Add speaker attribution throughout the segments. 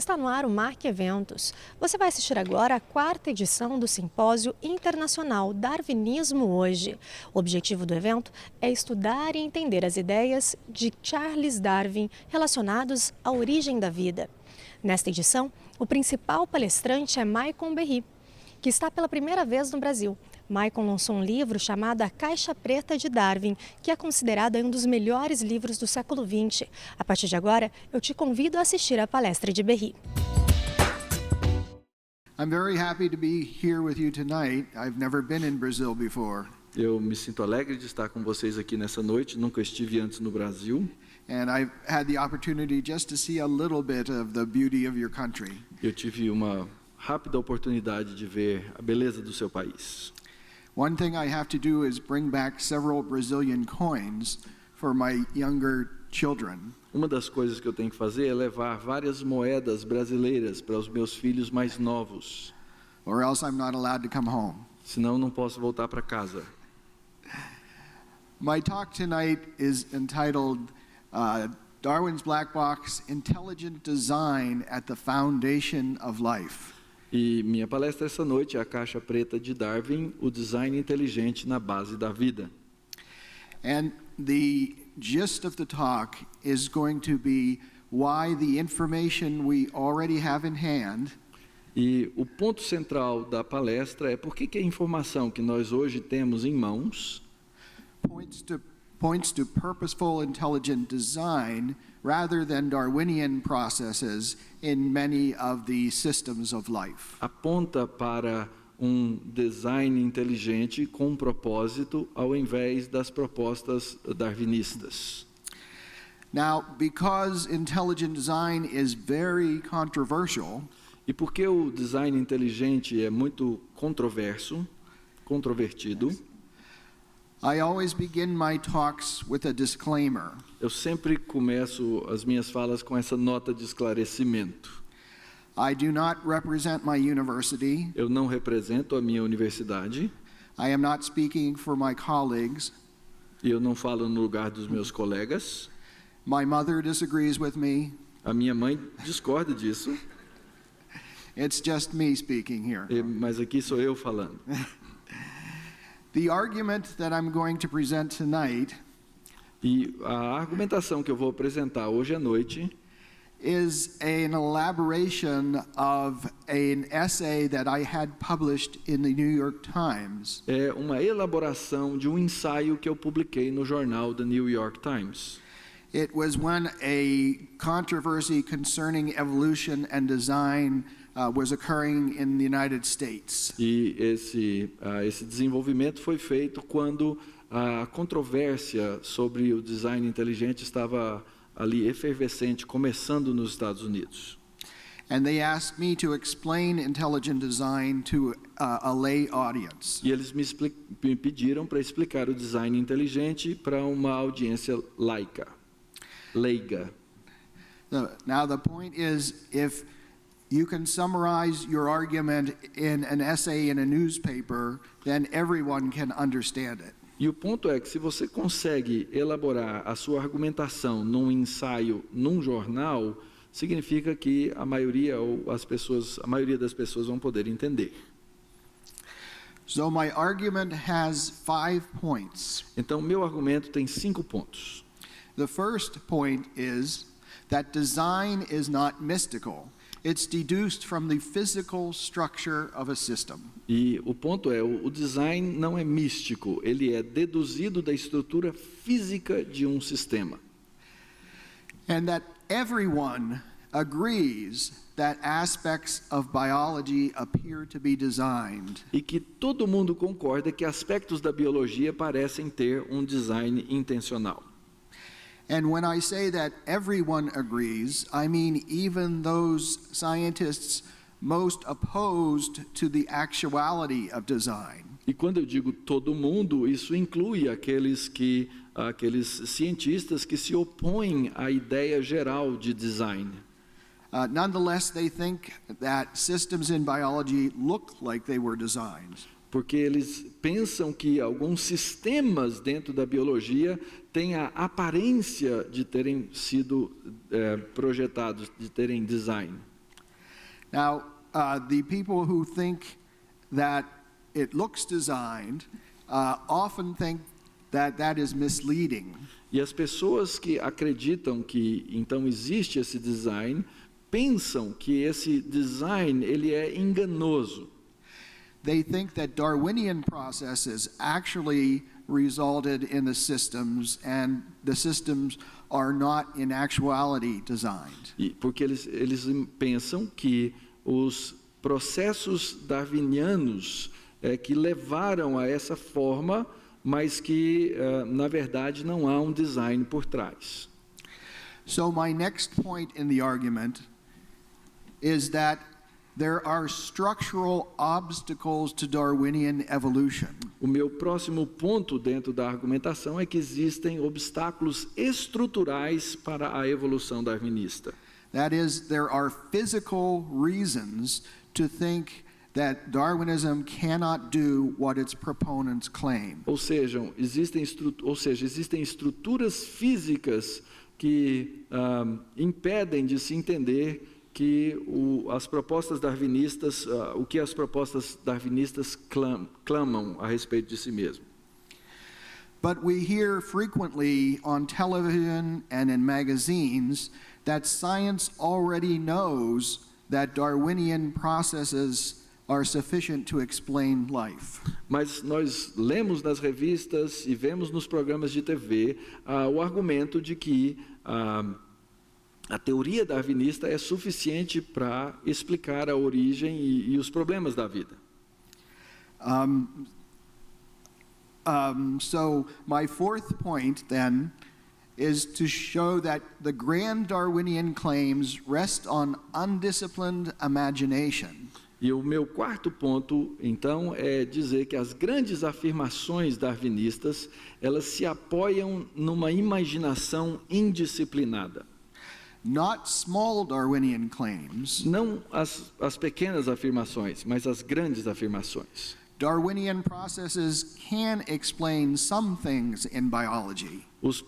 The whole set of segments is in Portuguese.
Speaker 1: Está no ar o Marque Eventos. Você vai assistir agora a 4ª edição do Simpósio Internacional Darwinismo Hoje. O objetivo do evento é estudar e entender as ideias de Charles Darwin relacionadas à origem da vida. Nesta edição, o principal palestrante é Maicon Berry, que está pela primeira vez no Brasil. Maicon lançou um livro chamado A Caixa Preta de Darwin, que é considerado um dos melhores livros do século XX. A partir de agora, eu te convido a assistir à palestra de Berry.
Speaker 2: I'm very happy to be here with you tonight. I've never been in Brazil before.
Speaker 3: Eu me sinto alegre de estar com vocês aqui nessa noite. Nunca estive antes no Brasil.
Speaker 2: And I've had the opportunity just to see a little bit of the beauty of your country.
Speaker 3: Eu tive uma rápida oportunidade de ver a beleza do seu país.
Speaker 2: One thing I have to do is bring back several Brazilian coins for my younger children.
Speaker 3: Uma das coisas que eu tenho que fazer é levar várias moedas brasileiras para os meus filhos mais novos.
Speaker 2: Or else I'm not allowed to come home.
Speaker 3: Senão não posso voltar para casa.
Speaker 2: My talk tonight is entitled Darwin's Black Box: Intelligent Design at the Foundation of Life.
Speaker 3: E minha palestra essa noite é a Caixa Preta de Darwin, o design inteligente na base da vida.
Speaker 2: And the gist of the talk is going to be why the information we already have in hand
Speaker 3: E o ponto central da palestra é por que a informação que nós hoje temos em mãos
Speaker 2: points to purposeful intelligent design rather than Darwinian processes in many of the systems of life.
Speaker 3: aponta para um design inteligente com um propósito ao invés das propostas darwinistas.
Speaker 2: Now, because intelligent design is very controversial,
Speaker 3: E porque o design inteligente é muito controvertido,
Speaker 2: I always begin my talks with a disclaimer.
Speaker 3: eu sempre começo as minhas falas com essa nota de esclarecimento.
Speaker 2: I do not represent my university.
Speaker 3: Eu não represento a minha universidade
Speaker 2: I am not speaking for my colleagues.
Speaker 3: e eu não falo no lugar dos meus colegas.
Speaker 2: My mother disagrees with me.
Speaker 3: A minha mãe discorda disso,
Speaker 2: It's just me speaking here.
Speaker 3: mas aqui sou eu falando.
Speaker 2: The argument that I'm going to present tonight
Speaker 3: E a argumentação que eu vou apresentar hoje à noite
Speaker 2: is an elaboration of an essay that I had published in the New York Times.
Speaker 3: é uma elaboração de um ensaio que eu publiquei no jornal The New York Times.
Speaker 2: It was when a controversy concerning evolution and design was occurring in the United States.
Speaker 3: E esse desenvolvimento foi feito quando a controvérsia sobre o design inteligente estava ali efervescente, começando nos Estados Unidos.
Speaker 2: And they asked me to explain intelligent design to a lay audience.
Speaker 3: E eles me pediram para explicar o design inteligente para uma audiência leiga.
Speaker 2: Now the point is, if you can summarize your argument in an essay in a newspaper, then everyone can understand it.
Speaker 3: E o ponto é que se você consegue elaborar a sua argumentação num ensaio, num jornal, significa que a maioria das pessoas vão poder entender.
Speaker 2: So my argument has 5 points.
Speaker 3: Então, meu argumento tem 5 pontos.
Speaker 2: The first point is that design is not mystical. It's deduced from the physical structure of a system.
Speaker 3: E o ponto é, o design não é místico, ele é deduzido da estrutura física de um sistema.
Speaker 2: And that everyone agrees that aspects of biology appear to be designed.
Speaker 3: E que todo mundo concorda que aspectos da biologia parecem ter um design intencional.
Speaker 2: And when I say that everyone agrees, I mean even those scientists most opposed to the actuality of design.
Speaker 3: E quando eu digo todo mundo, isso inclui aqueles cientistas que se opõem à ideia geral de design.
Speaker 2: Nonetheless, they think that systems in biology look like they were designed.
Speaker 3: Porque eles pensam que alguns sistemas dentro da biologia têm a aparência de terem sido projetados, de terem design.
Speaker 2: Now, the people who think that it looks designed often think that that is misleading.
Speaker 3: E as pessoas que acreditam que então existe esse design, pensam que esse design ele é enganoso.
Speaker 2: They think that Darwinian processes actually resulted in the systems, and the systems are not in actuality designed.
Speaker 3: E porque eles pensam que os processos darwinianos que levaram a essa forma, mas que, na verdade, não há um design por trás.
Speaker 2: So my next point in the argument is that there are structural obstacles to Darwinian evolution.
Speaker 3: O meu próximo ponto dentro da argumentação é que existem obstáculos estruturais para a evolução darwinista.
Speaker 2: That is, there are physical reasons to think that Darwinism cannot do what its proponents claim.
Speaker 3: Ou seja, existem estruturas físicas que impedem de se entender que as propostas darwinistas, o que as propostas darwinistas clamam a respeito de si mesmo.
Speaker 2: But we hear frequently on television and in magazines that science already knows that Darwinian processes are sufficient to explain life.
Speaker 3: Mas nós lemos nas revistas e vemos nos programas de TV o argumento de que a teoria darwinista é suficiente para explicar a origem e os problemas da vida.
Speaker 2: So my fourth point then is to show that the grand Darwinian claims rest on undisciplined imagination.
Speaker 3: E o meu quarto ponto, então, é dizer que as grandes afirmações darwinistas, elas se apoiam numa imaginação indisciplinada.
Speaker 2: Not small Darwinian claims.
Speaker 3: Não as pequenas afirmações, mas as grandes afirmações.
Speaker 2: Darwinian processes can explain some things in biology.
Speaker 3: Os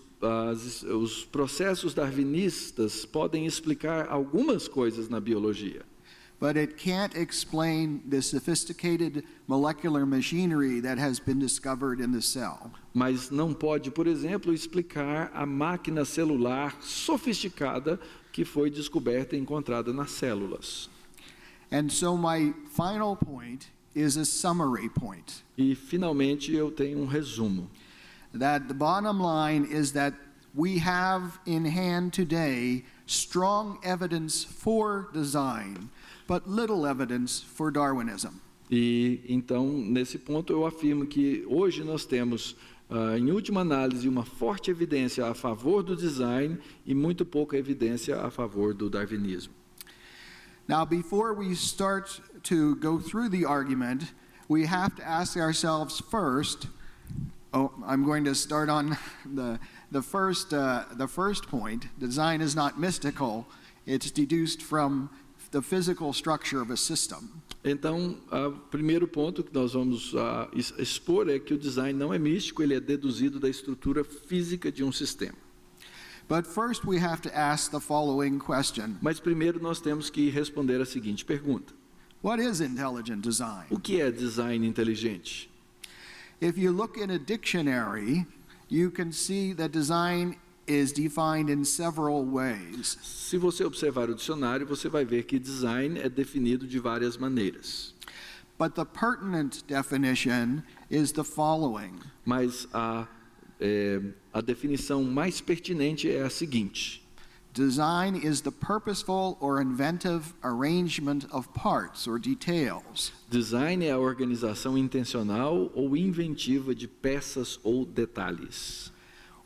Speaker 3: processos darwinistas podem explicar algumas coisas na biologia.
Speaker 2: But it can't explain the sophisticated molecular machinery that has been discovered in the cell.
Speaker 3: Mas não pode, por exemplo, explicar a máquina celular sofisticada que foi descoberta e encontrada nas células.
Speaker 2: And so my final point is a summary point.
Speaker 3: E, finalmente, eu tenho um resumo.
Speaker 2: That the bottom line is that we have in hand today strong evidence for design, but little evidence for Darwinism.
Speaker 3: E então, nesse ponto, eu afirmo que hoje nós temos, em última análise, uma forte evidência a favor do design e muito pouca evidência a favor do darwinismo.
Speaker 2: Now, before we start to go through the argument, we have to ask ourselves first. I'm going to start on the first point. Design is not mystical; it's deduced from the physical structure of a system.
Speaker 3: Então, o primeiro ponto que nós vamos expor é que o design não é místico, ele é deduzido da estrutura física de um sistema.
Speaker 2: But first we have to ask the following question.
Speaker 3: Mas primeiro nós temos que responder a seguinte pergunta:
Speaker 2: What is intelligent design?
Speaker 3: o que é design inteligente?
Speaker 2: If you look in a dictionary, you can see that design is defined in several ways.
Speaker 3: Se você observar o dicionário, você vai ver que design é definido de várias maneiras.
Speaker 2: But the pertinent definition is the following.
Speaker 3: Mas a definição mais pertinente é a seguinte:
Speaker 2: Design is the purposeful or inventive arrangement of parts or details.
Speaker 3: Design é a organização intencional ou inventiva de peças ou detalhes.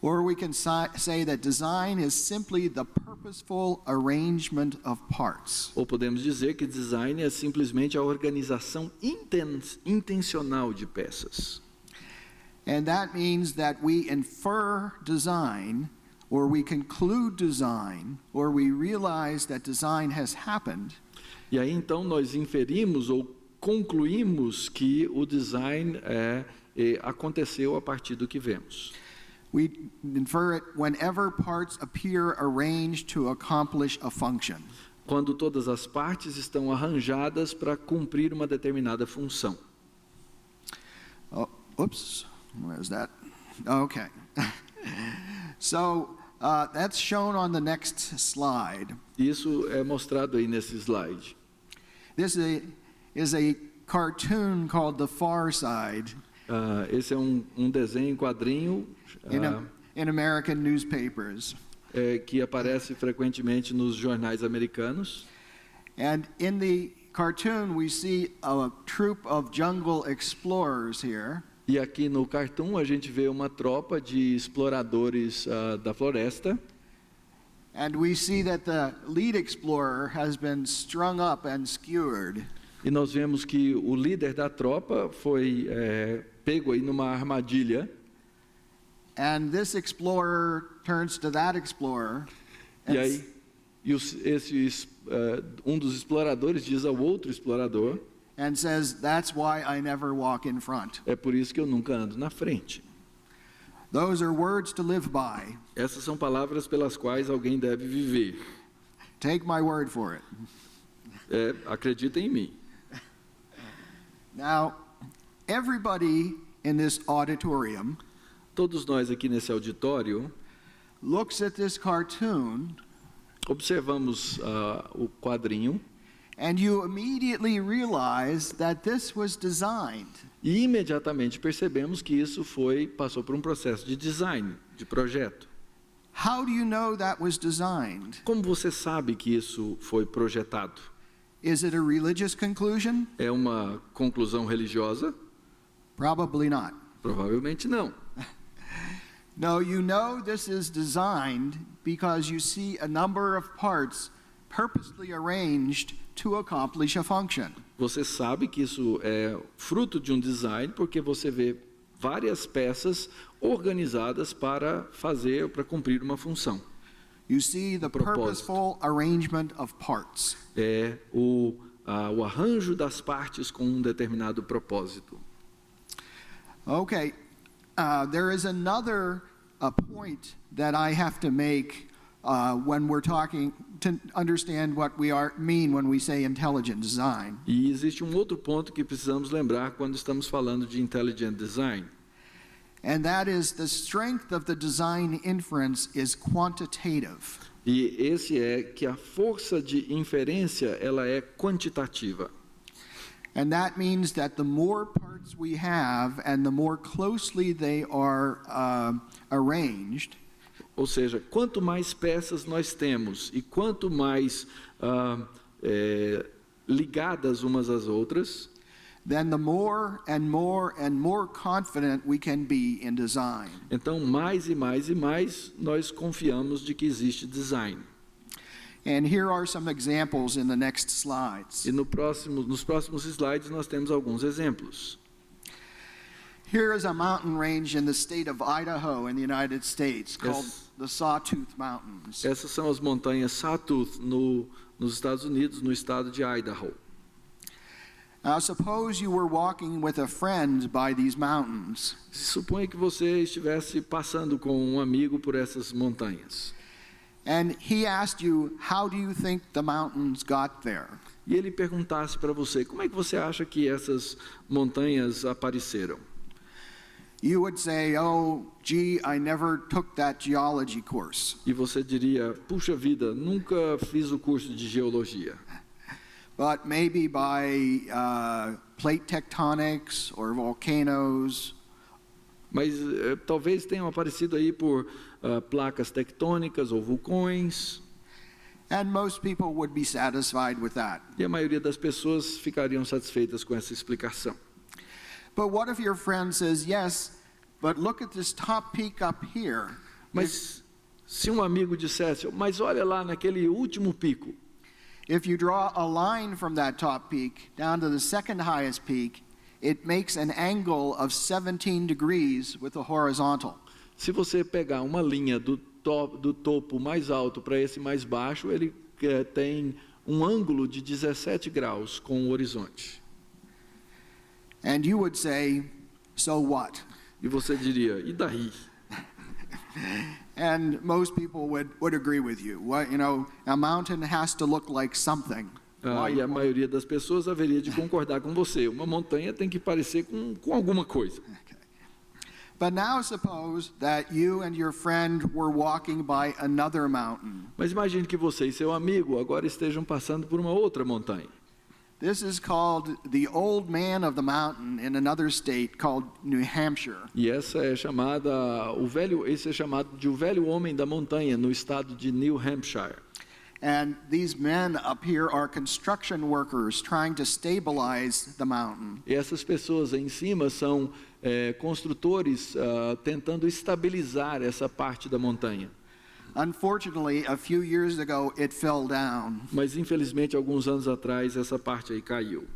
Speaker 2: Or we can say that design is simply the purposeful arrangement of parts.
Speaker 3: Ou podemos dizer que design é simplesmente a organização intencional de peças.
Speaker 2: And that means that we infer design, or we conclude design, or we realize that design has happened.
Speaker 3: E aí então nós inferimos ou concluímos que o design aconteceu a partir do que vemos.
Speaker 2: We infer it whenever parts appear arranged to accomplish a function.
Speaker 3: quando todas as partes estão arranjadas para cumprir uma determinada função.
Speaker 2: Oh, oops, where's that? Okay. So that's shown on the next slide.
Speaker 3: Isso é mostrado aí nesse slide.
Speaker 2: This is a cartoon called The Far Side
Speaker 3: Esse é um desenho em quadrinho
Speaker 2: in American newspapers.
Speaker 3: Que aparece frequentemente nos jornais americanos.
Speaker 2: And in the cartoon we see a troop of jungle explorers here.
Speaker 3: E aqui no cartoon a gente vê uma tropa de exploradores da floresta.
Speaker 2: And we see that the lead explorer has been strung up and skewered.
Speaker 3: E nós vemos que o líder da tropa foi pego aí numa armadilha.
Speaker 2: And this explorer turns to that explorer.
Speaker 3: E aí um dos exploradores diz ao outro explorador:
Speaker 2: and says, "That's why I never walk in front."
Speaker 3: é por isso que eu nunca ando na frente.
Speaker 2: Those are words to live by.
Speaker 3: Essas são palavras pelas quais alguém deve viver.
Speaker 2: Take my word for it.
Speaker 3: Acredita em mim.
Speaker 2: Now, everybody in this auditorium
Speaker 3: Todos nós aqui nesse auditório
Speaker 2: looks at this cartoon
Speaker 3: observamos o quadrinho
Speaker 2: and you immediately realize that this was designed.
Speaker 3: e imediatamente percebemos que isso passou por um processo de design, de projeto.
Speaker 2: How do you know that was designed?
Speaker 3: Como você sabe que isso foi projetado?
Speaker 2: Is it a religious conclusion?
Speaker 3: É uma conclusão religiosa?
Speaker 2: Probably not.
Speaker 3: Provavelmente não.
Speaker 2: No, you know this is designed because you see a number of parts purposely arranged to accomplish a function.
Speaker 3: Você sabe que isso é fruto de um design porque você vê várias peças organizadas para cumprir uma função.
Speaker 2: You see the purposeful arrangement of parts.
Speaker 3: É o arranjo das partes com um determinado propósito.
Speaker 2: Okay, there is another point that I have to make when we're talking to understand what we mean when we say intelligent design.
Speaker 3: E existe um outro ponto que precisamos lembrar quando estamos falando de intelligent design.
Speaker 2: And that is the strength of the design inference is quantitative.
Speaker 3: E esse é que a força de inferência ela é quantitativa.
Speaker 2: And that means that the more parts we have and the more closely they are arranged,
Speaker 3: ou seja, quanto mais peças nós temos e quanto mais ligadas umas às outras,
Speaker 2: then the more and more and more confident we can be in design.
Speaker 3: Então, mais e mais e mais nós confiamos de que existe design.
Speaker 2: And here are some examples in the next slides.
Speaker 3: E nos próximos slides nós temos alguns exemplos.
Speaker 2: Here is a mountain range in the state of Idaho in the United States called the Sawtooth Mountains.
Speaker 3: Essas são as montanhas Sawtooth nos Estados Unidos, no estado de Idaho.
Speaker 2: Now suppose you were walking with a friend by these mountains.
Speaker 3: Suponha que você estivesse passando com um amigo por essas montanhas.
Speaker 2: And he asked you, how do you think the mountains got there?
Speaker 3: E ele perguntasse para você, como é que você acha que essas montanhas apareceram?
Speaker 2: You would say, oh, gee, I never took that geology course.
Speaker 3: E você diria, puxa vida, nunca fiz o curso de geologia.
Speaker 2: But maybe by plate tectonics or volcanoes.
Speaker 3: Mas talvez tenham aparecido aí por placas tectônicas ou vulcões.
Speaker 2: And most people would be satisfied with that.
Speaker 3: E a maioria das pessoas ficariam satisfeitas com essa explicação.
Speaker 2: But what if your friend says, yes, but look at this top peak up here.
Speaker 3: Mas se um amigo dissesse, mas olha lá naquele último pico.
Speaker 2: If you draw a line from that top peak down to the second highest peak, it makes an angle of 17 degrees with the horizontal.
Speaker 3: Se você pegar uma linha do topo mais alto para esse mais baixo, ele tem um ângulo de 17 graus com o horizonte.
Speaker 2: And you would say, so what?
Speaker 3: E você diria, e daí?
Speaker 2: And most people would agree with you. A mountain has to look like something.
Speaker 3: E a maioria das pessoas haveria de concordar com você. Uma montanha tem que parecer com alguma coisa.
Speaker 2: But now suppose that you and your friend were walking by another mountain.
Speaker 3: Mas imagine que você e seu amigo agora estejam passando por uma outra montanha.
Speaker 2: This is called the old man of the mountain in another state called New Hampshire.
Speaker 3: E esse é chamado de o velho homem da montanha no estado de New Hampshire.
Speaker 2: And these men up here are construction workers trying to stabilize the mountain.
Speaker 3: E essas pessoas aí em cima são construtores tentando estabilizar essa parte da montanha.
Speaker 2: Unfortunately, a few years ago, it fell down.
Speaker 3: Mas infelizmente alguns anos atrás essa parte aí caiu.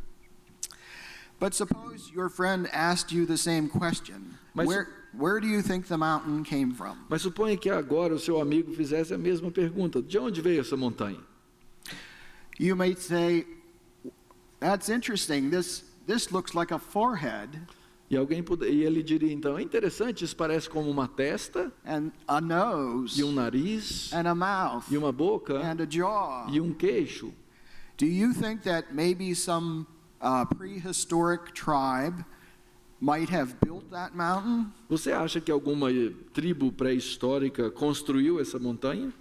Speaker 2: But suppose your friend asked you the same question.
Speaker 3: Mas,
Speaker 2: Where do you think the mountain came from?
Speaker 3: Mas suponha que agora o seu amigo fizesse a mesma pergunta. De onde veio essa montanha?
Speaker 2: You might say, that's interesting. This looks like a forehead.
Speaker 3: E ele diria então, é interessante, isso parece como uma testa,
Speaker 2: and a nose,
Speaker 3: e um nariz,
Speaker 2: and a mouth,
Speaker 3: e uma boca,
Speaker 2: and a jaw.
Speaker 3: e um queixo.
Speaker 2: Do you think that maybe some prehistoric tribe might have built that mountain?
Speaker 3: Você acha que alguma tribo pré-histórica construiu essa montanha?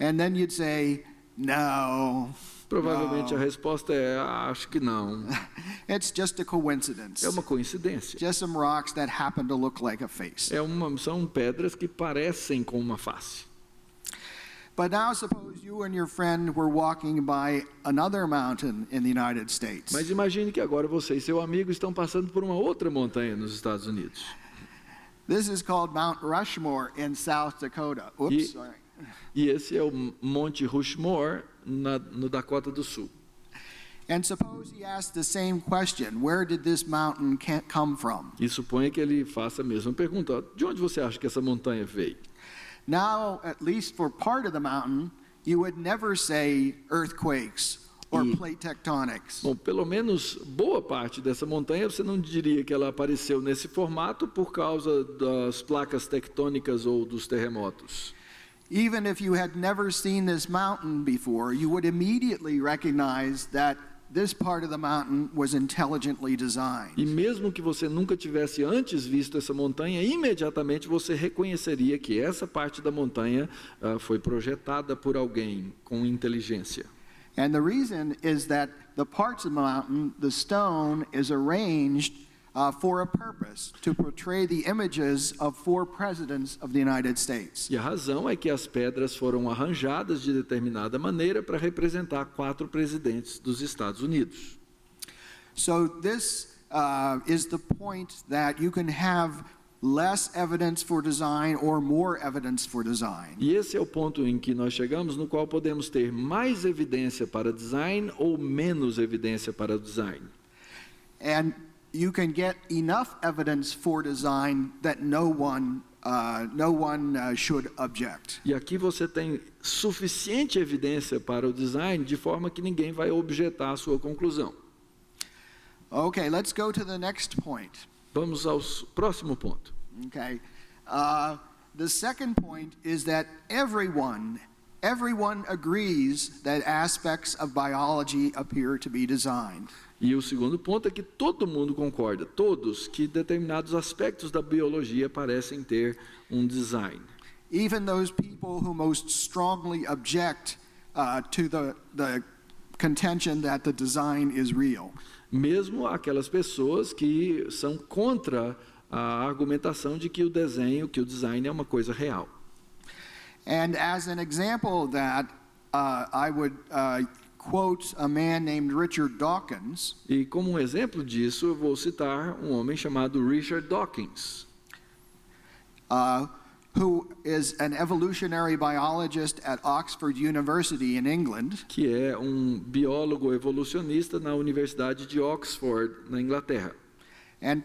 Speaker 2: And then you'd say, no.
Speaker 3: Provavelmente a resposta é, acho que não.
Speaker 2: It's just a coincidence.
Speaker 3: É uma coincidência.
Speaker 2: Just some rocks that happen to look like a face.
Speaker 3: São pedras que parecem com uma face.
Speaker 2: But now suppose you and your friend were walking by another mountain in the United States.
Speaker 3: Mas imagine que agora você e seu amigo estão passando por uma outra montanha nos Estados Unidos.
Speaker 2: This is called Mount Rushmore in South Dakota. Oops, sorry.
Speaker 3: E esse é o Monte Rushmore no Dakota do Sul.
Speaker 2: And suppose he asked the same question, where did this mountain come from?
Speaker 3: E suponha que ele faça a mesma pergunta. De onde você acha que essa montanha veio?
Speaker 2: Now, at least for part of the mountain, you would never say earthquakes or plate tectonics.
Speaker 3: Bom, pelo menos boa parte dessa montanha você não diria que ela apareceu nesse formato por causa das placas tectônicas ou dos terremotos.
Speaker 2: Even if you had never seen this mountain before, you would immediately recognize that this part of the mountain was intelligently designed.
Speaker 3: E mesmo que você nunca tivesse antes visto essa montanha, imediatamente você reconheceria que essa parte da montanha foi projetada por alguém com inteligência.
Speaker 2: And the reason is that the parts of the mountain, the stone is arranged for a purpose, to portray the images of 4 presidents of the United States.
Speaker 3: E a razão é que as pedras foram arranjadas de determinada maneira para representar 4 presidentes dos Estados Unidos.
Speaker 2: So this is the point that you can have less evidence for design or more evidence for design.
Speaker 3: E esse é o ponto em que nós chegamos, no qual podemos ter mais evidência para design ou menos evidência para design.
Speaker 2: And you can get enough evidence for design that no one should object.
Speaker 3: E aqui você tem suficiente evidência para o design de forma que ninguém vai objetar a sua conclusão.
Speaker 2: Okay, let's go to the next point.
Speaker 3: Vamos ao próximo ponto.
Speaker 2: Okay, the second point is that everyone agrees that aspects of biology appear to be designed.
Speaker 3: E o segundo ponto é que todo mundo concorda, todos, que determinados aspectos da biologia parecem ter um design.
Speaker 2: Even those people who most strongly object to the contention that the design is real.
Speaker 3: Mesmo aquelas pessoas que são contra a argumentação de que o design é uma coisa real.
Speaker 2: And as an example of that, I would quote a man named Richard Dawkins.
Speaker 3: E como um exemplo disso, eu vou citar um homem chamado Richard Dawkins,
Speaker 2: who is an evolutionary biologist at Oxford University in England.
Speaker 3: que é um biólogo evolucionista na Universidade de Oxford, na Inglaterra.
Speaker 2: And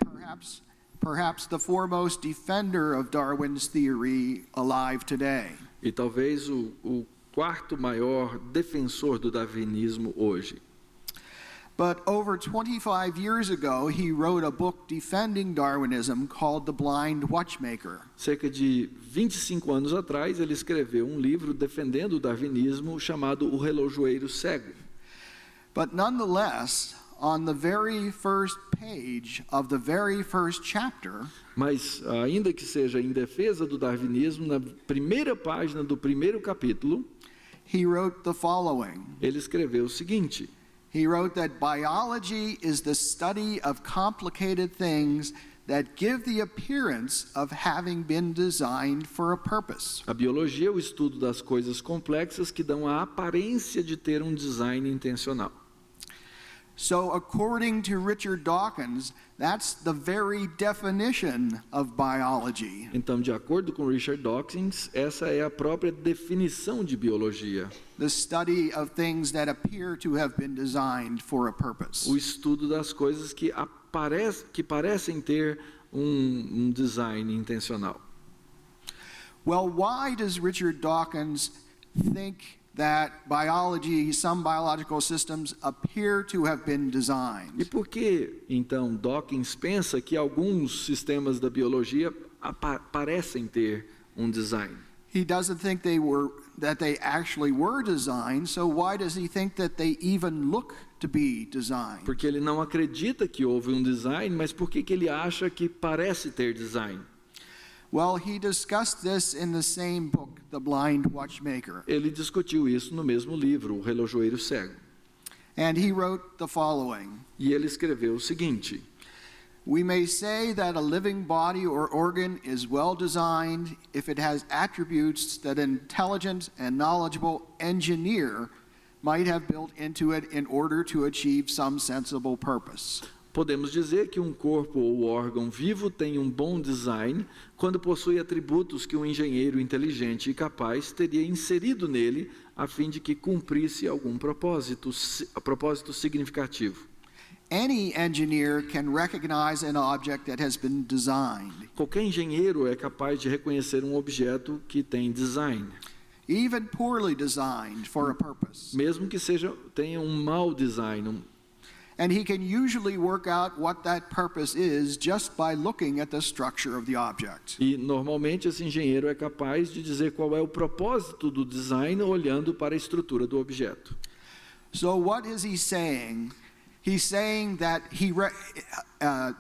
Speaker 2: perhaps the foremost defender of Darwin's theory alive today.
Speaker 3: E talvez o quarto maior defensor do darwinismo hoje.
Speaker 2: But over 25 years ago, he wrote a book defending Darwinism called The Blind Watchmaker.
Speaker 3: Cerca de 25 anos atrás, ele escreveu um livro defendendo o darwinismo chamado O Relojoeiro Cego.
Speaker 2: But nonetheless, on the very first page of the very first chapter,
Speaker 3: Mas, ainda que seja em defesa do darwinismo, na primeira página do primeiro capítulo,
Speaker 2: he wrote the following.
Speaker 3: ele escreveu o seguinte:
Speaker 2: He wrote that biology is the study of complicated things that give the appearance of having been designed for a purpose.
Speaker 3: a biologia é o estudo das coisas complexas que dão a aparência de ter um design intencional.
Speaker 2: So, according to Richard Dawkins, that's the very definition of biology.
Speaker 3: Então, de acordo com Richard Dawkins, essa é a própria definição de biologia,
Speaker 2: The study of things that appear to have been designed for a purpose.
Speaker 3: o estudo das coisas que parecem ter um design intencional.
Speaker 2: Well, why does Richard Dawkins think that some biological systems appear to have been
Speaker 3: E
Speaker 2: designed?
Speaker 3: por que, então, Dawkins pensa que alguns sistemas da biologia parecem ter um design?
Speaker 2: He doesn't think that they actually were designed, so why does he think that they even look to be designed?
Speaker 3: Porque ele não acredita que houve um design, mas por que ele acha que parece ter design?
Speaker 2: Well, he discussed this in the same book, The Blind Watchmaker.
Speaker 3: Ele discutiu isso no mesmo livro, O Relojoeiro Cego.
Speaker 2: And he wrote the following.
Speaker 3: E ele escreveu o seguinte:
Speaker 2: We may say that a living body or organ is well designed if it has attributes that an intelligent and knowledgeable engineer might have built into it in order to achieve some sensible purpose.
Speaker 3: Podemos dizer que um corpo ou órgão vivo tem um bom design quando possui atributos que um engenheiro inteligente e capaz teria inserido nele a fim de que cumprisse algum propósito significativo.
Speaker 2: Any engineer can recognize an object that has been designed.
Speaker 3: Qualquer engenheiro é capaz de reconhecer um objeto que tem design,
Speaker 2: Even poorly designed for a purpose.
Speaker 3: mesmo que tenha um mau design.
Speaker 2: And he can usually work out what that purpose is just by looking at the structure of the object.
Speaker 3: E normalmente esse engenheiro é capaz de dizer qual é o propósito do design olhando para a estrutura do objeto.
Speaker 2: So what is he saying? He's saying that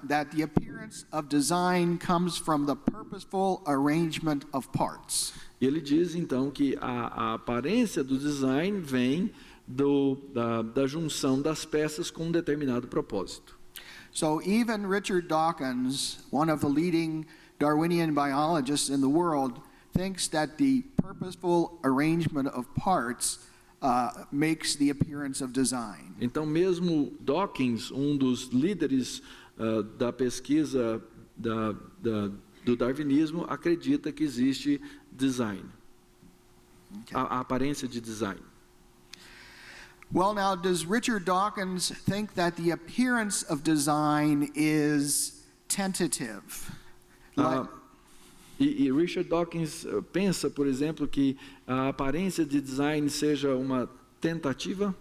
Speaker 2: that the appearance of design comes from the purposeful arrangement of parts.
Speaker 3: E ele diz então que a aparência do design vem da junção das peças com um determinado propósito.
Speaker 2: So even Richard Dawkins, one of the leading Darwinian biologists in the world, thinks that the purposeful arrangement of parts makes the appearance of design.
Speaker 3: Então mesmo Dawkins, um dos líderes da pesquisa do darwinismo, acredita que existe design, a aparência de design.
Speaker 2: Well, now, does Richard Dawkins think that the appearance of design is tentative?
Speaker 3: E Richard Dawkins pensa, por exemplo, que a aparência de design seja uma tentativa?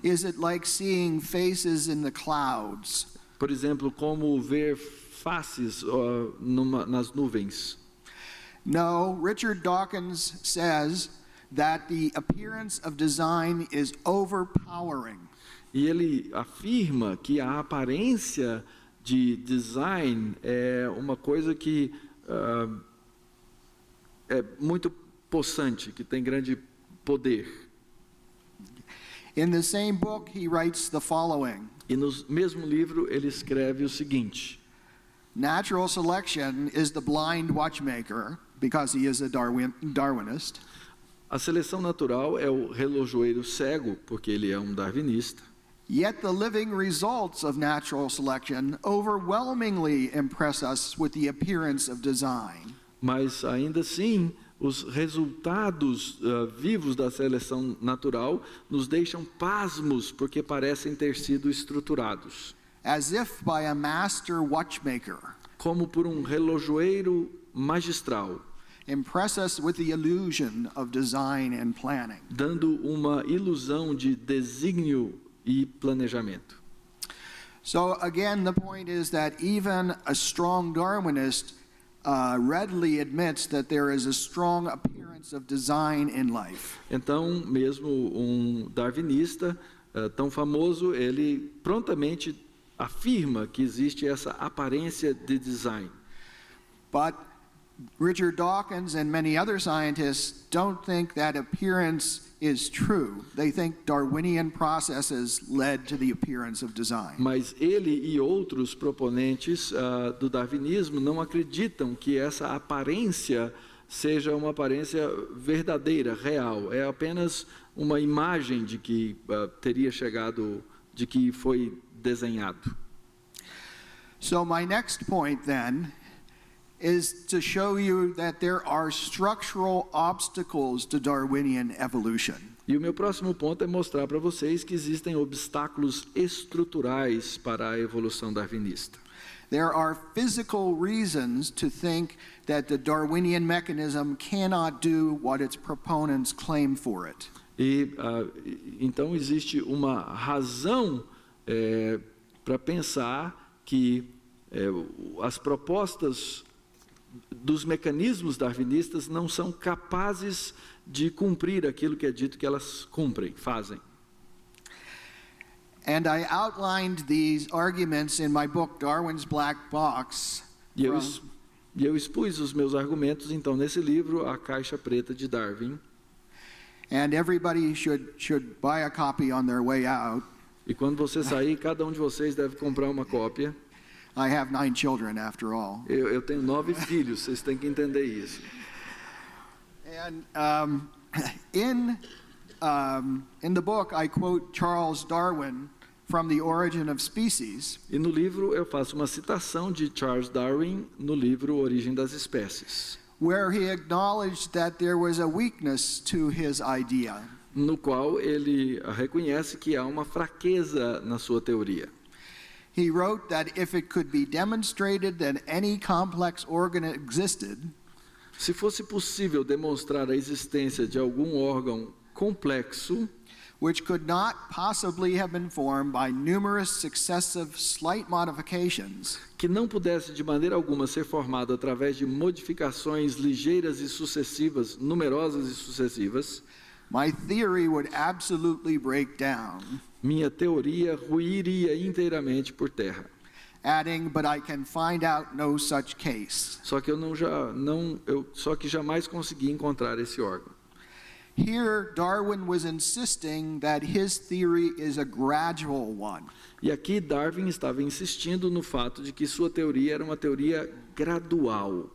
Speaker 2: Is it like seeing faces in the clouds?
Speaker 3: Por exemplo, como ver faces nas nuvens?
Speaker 2: No, Richard Dawkins says that the appearance of design is overpowering.
Speaker 3: E ele afirma que a aparência de design é uma coisa que é muito possante, que tem grande poder.
Speaker 2: In the same book, he writes the following.
Speaker 3: E no mesmo livro ele escreve o seguinte:
Speaker 2: Natural selection is the blind watchmaker, because he is a Darwinist.
Speaker 3: A seleção natural é o relojoeiro cego, porque ele é um darwinista.
Speaker 2: Yet the living results of natural selection overwhelmingly impress us with the appearance of design.
Speaker 3: Mas ainda assim, os resultados vivos da seleção natural nos deixam pasmos, porque parecem ter sido estruturados,
Speaker 2: As if by a master watchmaker.
Speaker 3: como por um relojoeiro magistral,
Speaker 2: Impress us with the illusion of design and planning.
Speaker 3: dando uma ilusão de desígnio e planejamento.
Speaker 2: So again, the point is that even a strong Darwinist readily admits that there is a strong appearance of design in life.
Speaker 3: Então, mesmo darwinista tão famoso, ele prontamente afirma que existe essa aparência de design.
Speaker 2: But Richard Dawkins and many other scientists don't think that appearance is true. They think Darwinian processes led to the appearance of design.
Speaker 3: Mas ele e outros proponentes do darwinismo não acreditam que essa aparência seja uma aparência verdadeira, real. É apenas uma imagem de que teria chegado, de que foi desenhado.
Speaker 2: So my next point then is to show you that there are structural obstacles to Darwinian evolution.
Speaker 3: E o meu próximo ponto é mostrar para vocês que existem obstáculos estruturais para a evolução darwinista.
Speaker 2: There are physical reasons to think that the Darwinian mechanism cannot do what its proponents claim for it.
Speaker 3: E então existe uma razão para pensar que as propostas dos mecanismos darwinistas não são capazes de cumprir aquilo que é dito que elas cumprem, fazem.
Speaker 2: And I outlined these arguments in my book Darwin's Black Box.
Speaker 3: E eu expus os meus argumentos então nesse livro, A Caixa Preta de Darwin.
Speaker 2: And everybody should buy a copy on their way out.
Speaker 3: E quando você sair, cada de vocês deve comprar uma cópia.
Speaker 2: I have 9 children after all.
Speaker 3: Eu tenho 9 filhos, vocês têm que entender isso.
Speaker 2: And in the book, I quote Charles Darwin from The Origin of Species.
Speaker 3: E no livro eu faço uma citação de Charles Darwin no livro Origem das Espécies,
Speaker 2: where he acknowledged that there was a weakness to his idea.
Speaker 3: No qual ele reconhece que há uma fraqueza na sua teoria.
Speaker 2: He wrote that if it could be demonstrated that any complex organ existed,
Speaker 3: se fosse possível demonstrar a existência de algum órgão complexo,
Speaker 2: which could not possibly have been formed by numerous successive slight modifications,
Speaker 3: que não pudesse de maneira alguma ser formado através de modificações ligeiras e sucessivas, numerosas e sucessivas,
Speaker 2: my theory would absolutely break down.
Speaker 3: Minha teoria ruiria inteiramente por terra.
Speaker 2: Adding, but I can find out no such case.
Speaker 3: Só que só que jamais consegui encontrar esse órgão.
Speaker 2: Here, Darwin was insisting that his theory is a gradual one.
Speaker 3: E aqui Darwin estava insistindo no fato de que sua teoria era uma teoria gradual.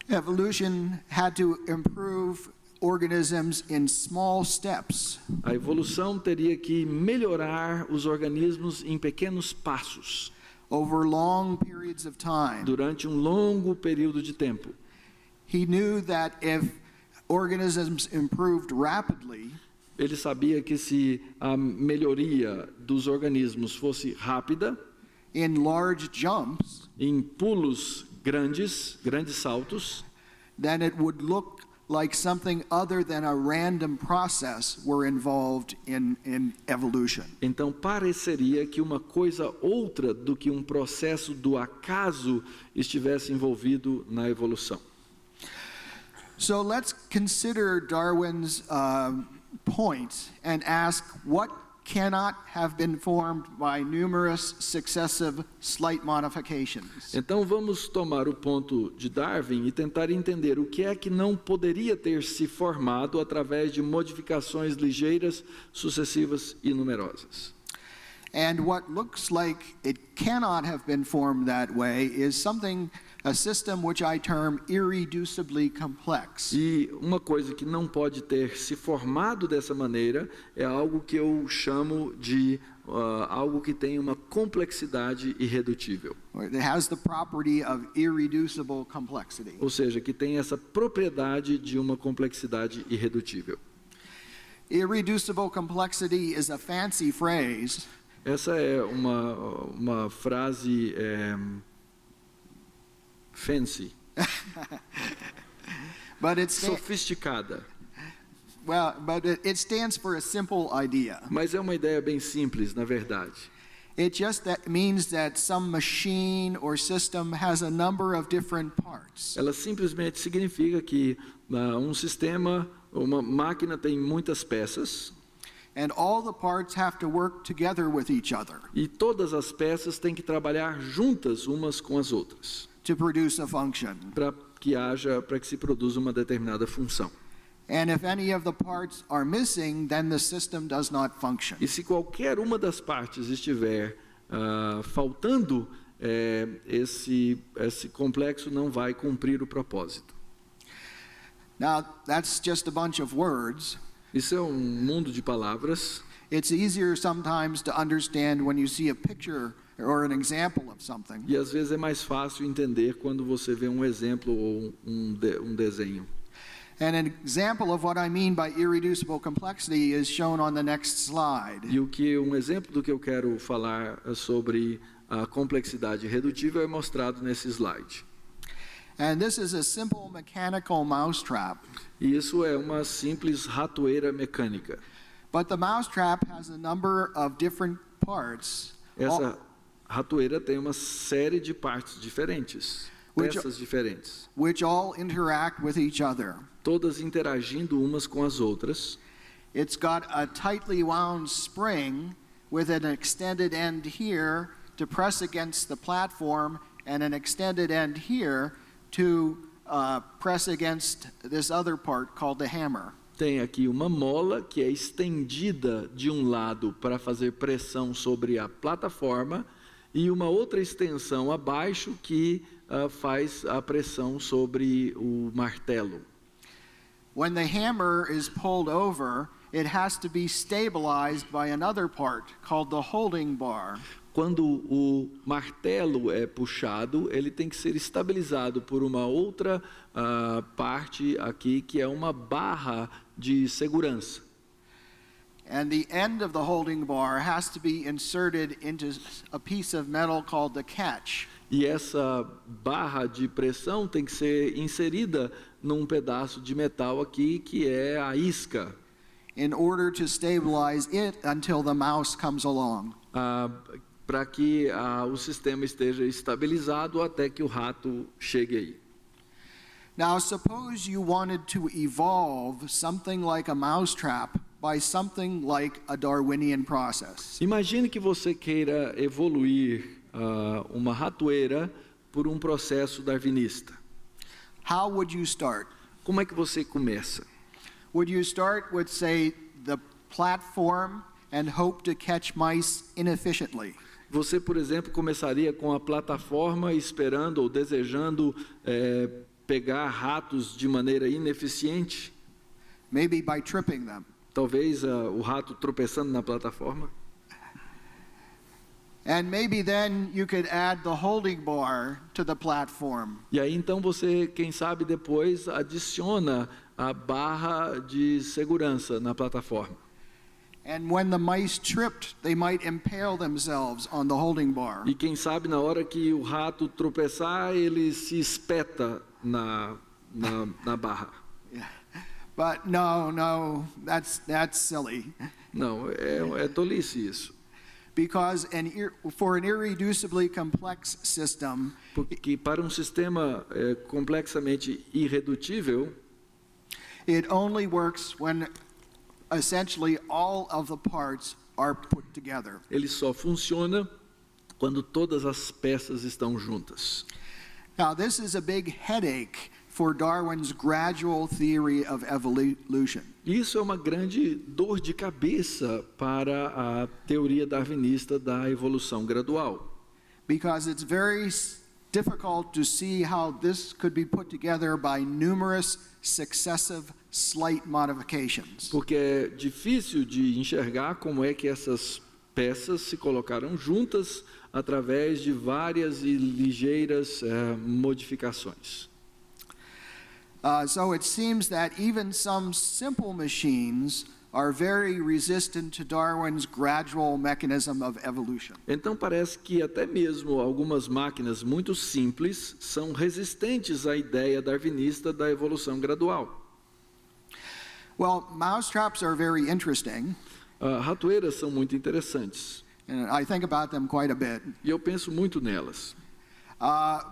Speaker 2: Evolution had to improve organisms in small steps.
Speaker 3: A evolução teria que melhorar os organismos em pequenos passos.
Speaker 2: Over long periods of time.
Speaker 3: Durante longo período de tempo.
Speaker 2: He knew that if organisms improved rapidly,
Speaker 3: ele sabia que se a melhoria dos organismos fosse rápida,
Speaker 2: in large jumps,
Speaker 3: em pulos grandes saltos,
Speaker 2: then it would look like something other than a random process were involved in evolution.
Speaker 3: Então pareceria que uma coisa outra do que um processo do acaso estivesse envolvido na evolução.
Speaker 2: So let's consider Darwin's point and ask what cannot have been formed by numerous successive slight modifications.
Speaker 3: Então vamos tomar o ponto de Darwin e tentar entender o que é que não poderia ter se formado através de modificações ligeiras, sucessivas e numerosas.
Speaker 2: And what looks like it cannot have been formed that way is a system which I term irreducibly complex.
Speaker 3: E uma coisa que não pode ter se formado dessa maneira é algo que eu chamo de algo que tem uma complexidade irredutível.
Speaker 2: It has the property of irreducible complexity.
Speaker 3: Ou seja, que tem essa propriedade de uma complexidade irredutível.
Speaker 2: Irreducible complexity is a fancy phrase.
Speaker 3: Essa é uma frase fancy,
Speaker 2: but it's
Speaker 3: sofisticada.
Speaker 2: Well, but it stands for a simple idea.
Speaker 3: Mas é uma ideia bem simples, na verdade.
Speaker 2: It just means that some machine or system has a number of different parts.
Speaker 3: Ela simplesmente significa que um sistema, uma máquina tem muitas peças
Speaker 2: And all the parts have to work together with each other
Speaker 3: e todas as peças têm que trabalhar juntas umas com as outras
Speaker 2: to produce a function.
Speaker 3: para que se produza uma determinada função.
Speaker 2: And if any of the parts are missing, then the system does not function.
Speaker 3: E se qualquer uma das partes estiver faltando, esse complexo não vai cumprir o propósito.
Speaker 2: Now, that's just a bunch of words.
Speaker 3: Isso é um mundo de palavras.
Speaker 2: It's easier sometimes to understand when you see a picture or an example of something.
Speaker 3: E às vezes é mais fácil entender quando você vê um exemplo ou um desenho.
Speaker 2: And an example of what I mean by irreducible complexity is shown on the next slide.
Speaker 3: E um exemplo do que eu quero falar sobre a complexidade redutível é mostrado nesse slide.
Speaker 2: And this is a simple mechanical mousetrap.
Speaker 3: E isso é uma simples ratoeira mecânica.
Speaker 2: But the mousetrap has a number of different parts.
Speaker 3: Essa ratoeira tem uma série de partes diferentes, peças diferentes,
Speaker 2: Which all interact with each other.
Speaker 3: todas interagindo umas com as outras.
Speaker 2: It's got a tightly wound spring with an extended end here to press against the platform and an extended end here to press against this other part called the hammer.
Speaker 3: Tem aqui uma mola que é estendida de um lado para fazer pressão sobre a plataforma e uma outra extensão abaixo que faz a pressão sobre o martelo.
Speaker 2: When the hammer is pulled over, it has to be stabilized by another part called the holding bar.
Speaker 3: Quando o martelo é puxado, ele tem que ser estabilizado por uma outra parte aqui, que é uma barra de segurança.
Speaker 2: And the end of the holding bar has to be inserted into a piece of metal called the catch.
Speaker 3: E essa barra de pressão tem que ser inserida num pedaço de metal aqui, que é a isca,
Speaker 2: in order to stabilize it until the mouse comes along.
Speaker 3: para que o sistema esteja estabilizado até que o rato chegue aí.
Speaker 2: Now, suppose you wanted to evolve something like a mousetrap by something like a Darwinian process.
Speaker 3: Imagine que você queira evoluir uma ratoeira por um processo darwinista.
Speaker 2: How would you start?
Speaker 3: Como é que você começa?
Speaker 2: Would you start with, say, the platform and hope to catch mice inefficiently?
Speaker 3: Você, por exemplo, começaria com a plataforma esperando ou desejando pegar ratos de maneira ineficiente?
Speaker 2: Maybe by tripping them.
Speaker 3: Talvez o rato tropeçando na plataforma?
Speaker 2: And maybe then you could add the holding bar to the platform.
Speaker 3: E aí então você, quem sabe depois, adiciona a barra de segurança na plataforma.
Speaker 2: And when the mice tripped, they might impale themselves on the holding bar.
Speaker 3: E quem sabe na hora que o rato tropeçar, ele se espeta na barra.
Speaker 2: But no, that's silly.
Speaker 3: Não, é tolice isso.
Speaker 2: Because for an irreducibly complex system,
Speaker 3: Porque para um sistema complexamente irredutível,
Speaker 2: it only works when essentially all of the parts are put together.
Speaker 3: ele só funciona quando todas as peças estão juntas.
Speaker 2: Now, this is a big headache for Darwin's gradual theory of evolution.
Speaker 3: Isso é uma grande dor de cabeça para a teoria darwinista da evolução gradual.
Speaker 2: Because it's very difficult to see how this could be put together by numerous successive slight modifications.
Speaker 3: Porque é difícil de enxergar como é que essas peças se colocaram juntas através de várias e ligeiras modificações.
Speaker 2: So it seems that even some simple machines are very resistant to Darwin's gradual mechanism of evolution.
Speaker 3: Então parece que até mesmo algumas máquinas muito simples são resistentes à ideia darwinista da evolução gradual.
Speaker 2: Well, mousetraps are very interesting
Speaker 3: Ratoeiras são muito interessantes.
Speaker 2: and I think about them quite a bit.
Speaker 3: E eu penso muito nelas.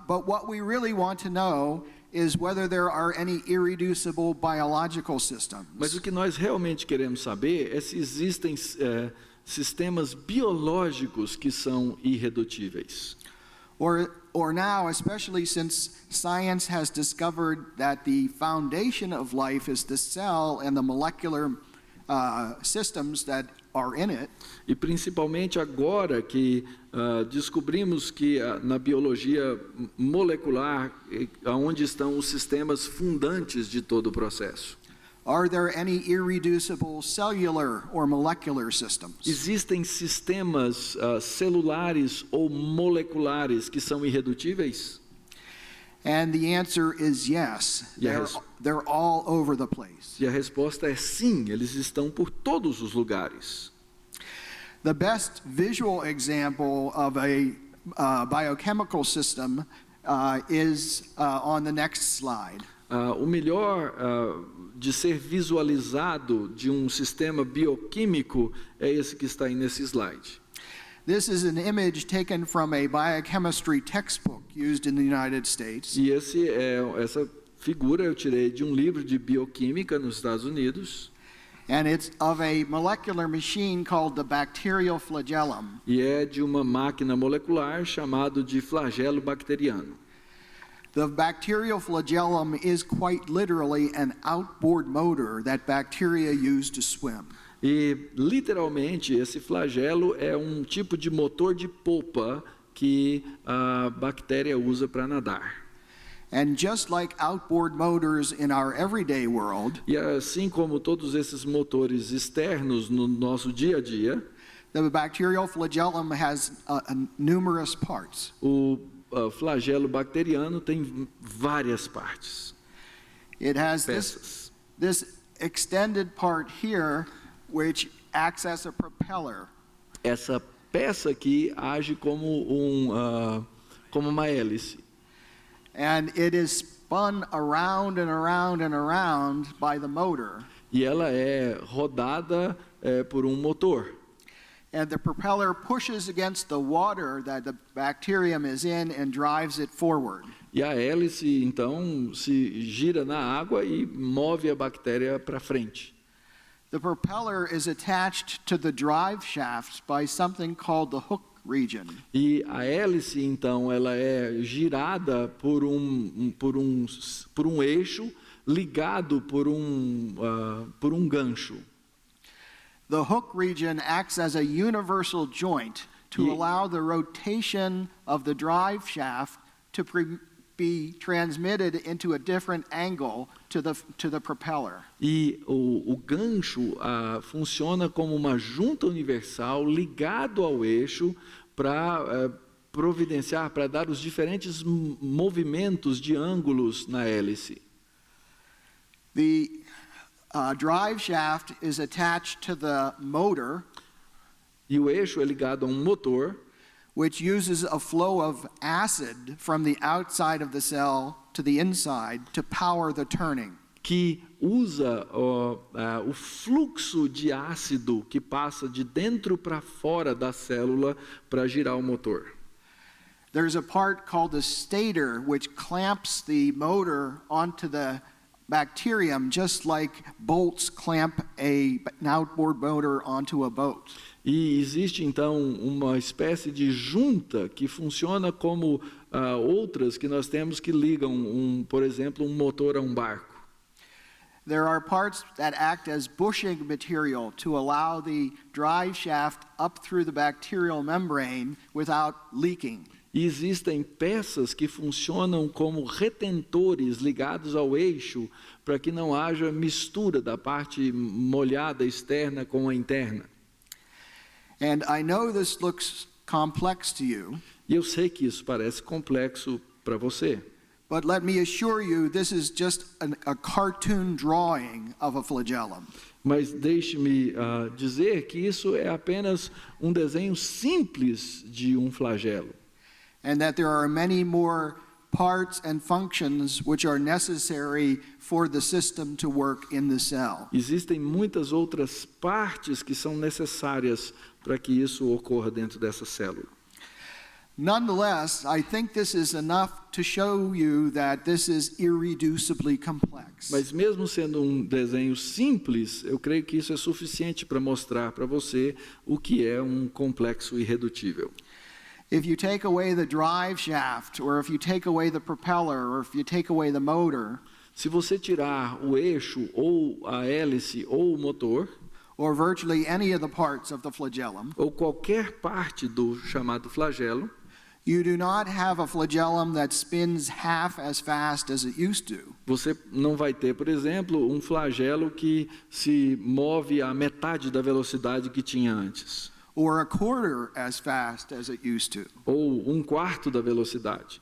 Speaker 2: But what we really want to know is whether there are any irreducible biological systems.
Speaker 3: Mas o que nós realmente queremos saber é se existem sistemas biológicos que são irredutíveis.
Speaker 2: Or now, especially since science has discovered that the foundation of life is the cell and the molecular systems that are in it.
Speaker 3: E principalmente agora que descobrimos que na biologia molecular, onde estão os sistemas fundantes de todo o processo.
Speaker 2: Are there any irreducible cellular or molecular systems?
Speaker 3: Existem sistemas celulares ou moleculares que são irredutíveis?
Speaker 2: And the answer is yes.
Speaker 3: Yes.
Speaker 2: They're all over the place.
Speaker 3: E a resposta é sim, eles estão por todos os lugares.
Speaker 2: The best visual example of a biochemical system is on the next slide.
Speaker 3: O melhor de ser visualizado de um sistema bioquímico é esse que está aí nesse slide.
Speaker 2: This is an image taken from a biochemistry textbook used in the United States.
Speaker 3: E essa figura eu tirei de um livro de bioquímica nos Estados Unidos.
Speaker 2: And it's of a molecular machine called the bacterial flagellum.
Speaker 3: E é de uma máquina molecular chamada de flagelo bacteriano.
Speaker 2: The bacterial flagellum is quite literally an outboard motor that bacteria use to swim.
Speaker 3: E literalmente esse flagelo é um tipo de motor de polpa que a bactéria usa para nadar.
Speaker 2: And just like outboard motors in our everyday world,
Speaker 3: E assim como todos esses motores externos no nosso dia a dia,
Speaker 2: the bacterial flagellum has numerous parts.
Speaker 3: o flagelo bacteriano tem várias partes,
Speaker 2: It has
Speaker 3: peças.
Speaker 2: this extended part here, which acts as a propeller.
Speaker 3: Essa peça aqui age como como uma hélice.
Speaker 2: And it is spun around and around and around by the motor.
Speaker 3: E ela é rodada por um motor.
Speaker 2: And the propeller pushes against the water that the bacterium is in and drives it forward.
Speaker 3: E a hélice, então, se gira na água e move a bactéria para frente.
Speaker 2: The propeller is attached to the drive shafts by something called the hook region.
Speaker 3: E a hélice, então, ela é girada por um eixo ligado por um gancho.
Speaker 2: The hook region acts as a universal joint to allow the rotation of the drive shaft to be transmitted into a different angle to the propeller.
Speaker 3: E o gancho funciona como uma junta universal ligado ao eixo para providenciar, para dar os diferentes movimentos de ângulos na hélice.
Speaker 2: The drive shaft is attached to the motor,
Speaker 3: E o eixo é ligado a um motor,
Speaker 2: which uses a flow of acid from the outside of the cell to the inside to power the turning.
Speaker 3: que usa o fluxo de ácido que passa de dentro para fora da célula para girar o motor.
Speaker 2: There's a part called the stator, which clamps the motor onto the bacterium, just like bolts clamp an outboard motor onto a boat.
Speaker 3: E existe então uma espécie de junta que funciona como outras que nós temos que ligam, por exemplo, um motor a um barco.
Speaker 2: There are parts that act as bushing material to allow the drive shaft up through the bacterial membrane without leaking.
Speaker 3: E existem peças que funcionam como retentores ligados ao eixo para que não haja mistura da parte molhada externa com a interna.
Speaker 2: And I know this looks complex to you,
Speaker 3: E eu sei que isso parece complexo para você,
Speaker 2: but let me assure you this is just a cartoon drawing of a flagellum.
Speaker 3: mas deixe-me dizer que isso é apenas um desenho simples de um flagelo.
Speaker 2: And that there are many more parts and functions which are necessary for the system to work in the cell.
Speaker 3: Existem muitas outras partes que são necessárias para que isso ocorra dentro dessa célula.
Speaker 2: Nonetheless, I think this is enough to show you that this is irreducibly complex.
Speaker 3: Mas mesmo sendo um desenho simples, eu creio que isso é suficiente para mostrar para você o que é um complexo irredutível.
Speaker 2: If you take away the drive shaft, or if you take away the propeller, or if you take away the motor,
Speaker 3: Se você tirar o eixo, ou a hélice, ou o motor,
Speaker 2: or virtually any of the parts of the flagellum,
Speaker 3: ou qualquer parte do chamado flagelo,
Speaker 2: you do not have a flagellum that spins half as fast as it used to.
Speaker 3: você não vai ter, por exemplo, um flagelo que se move à metade da velocidade que tinha antes,
Speaker 2: Or a quarter as fast as it used to.
Speaker 3: ou um quarto da velocidade.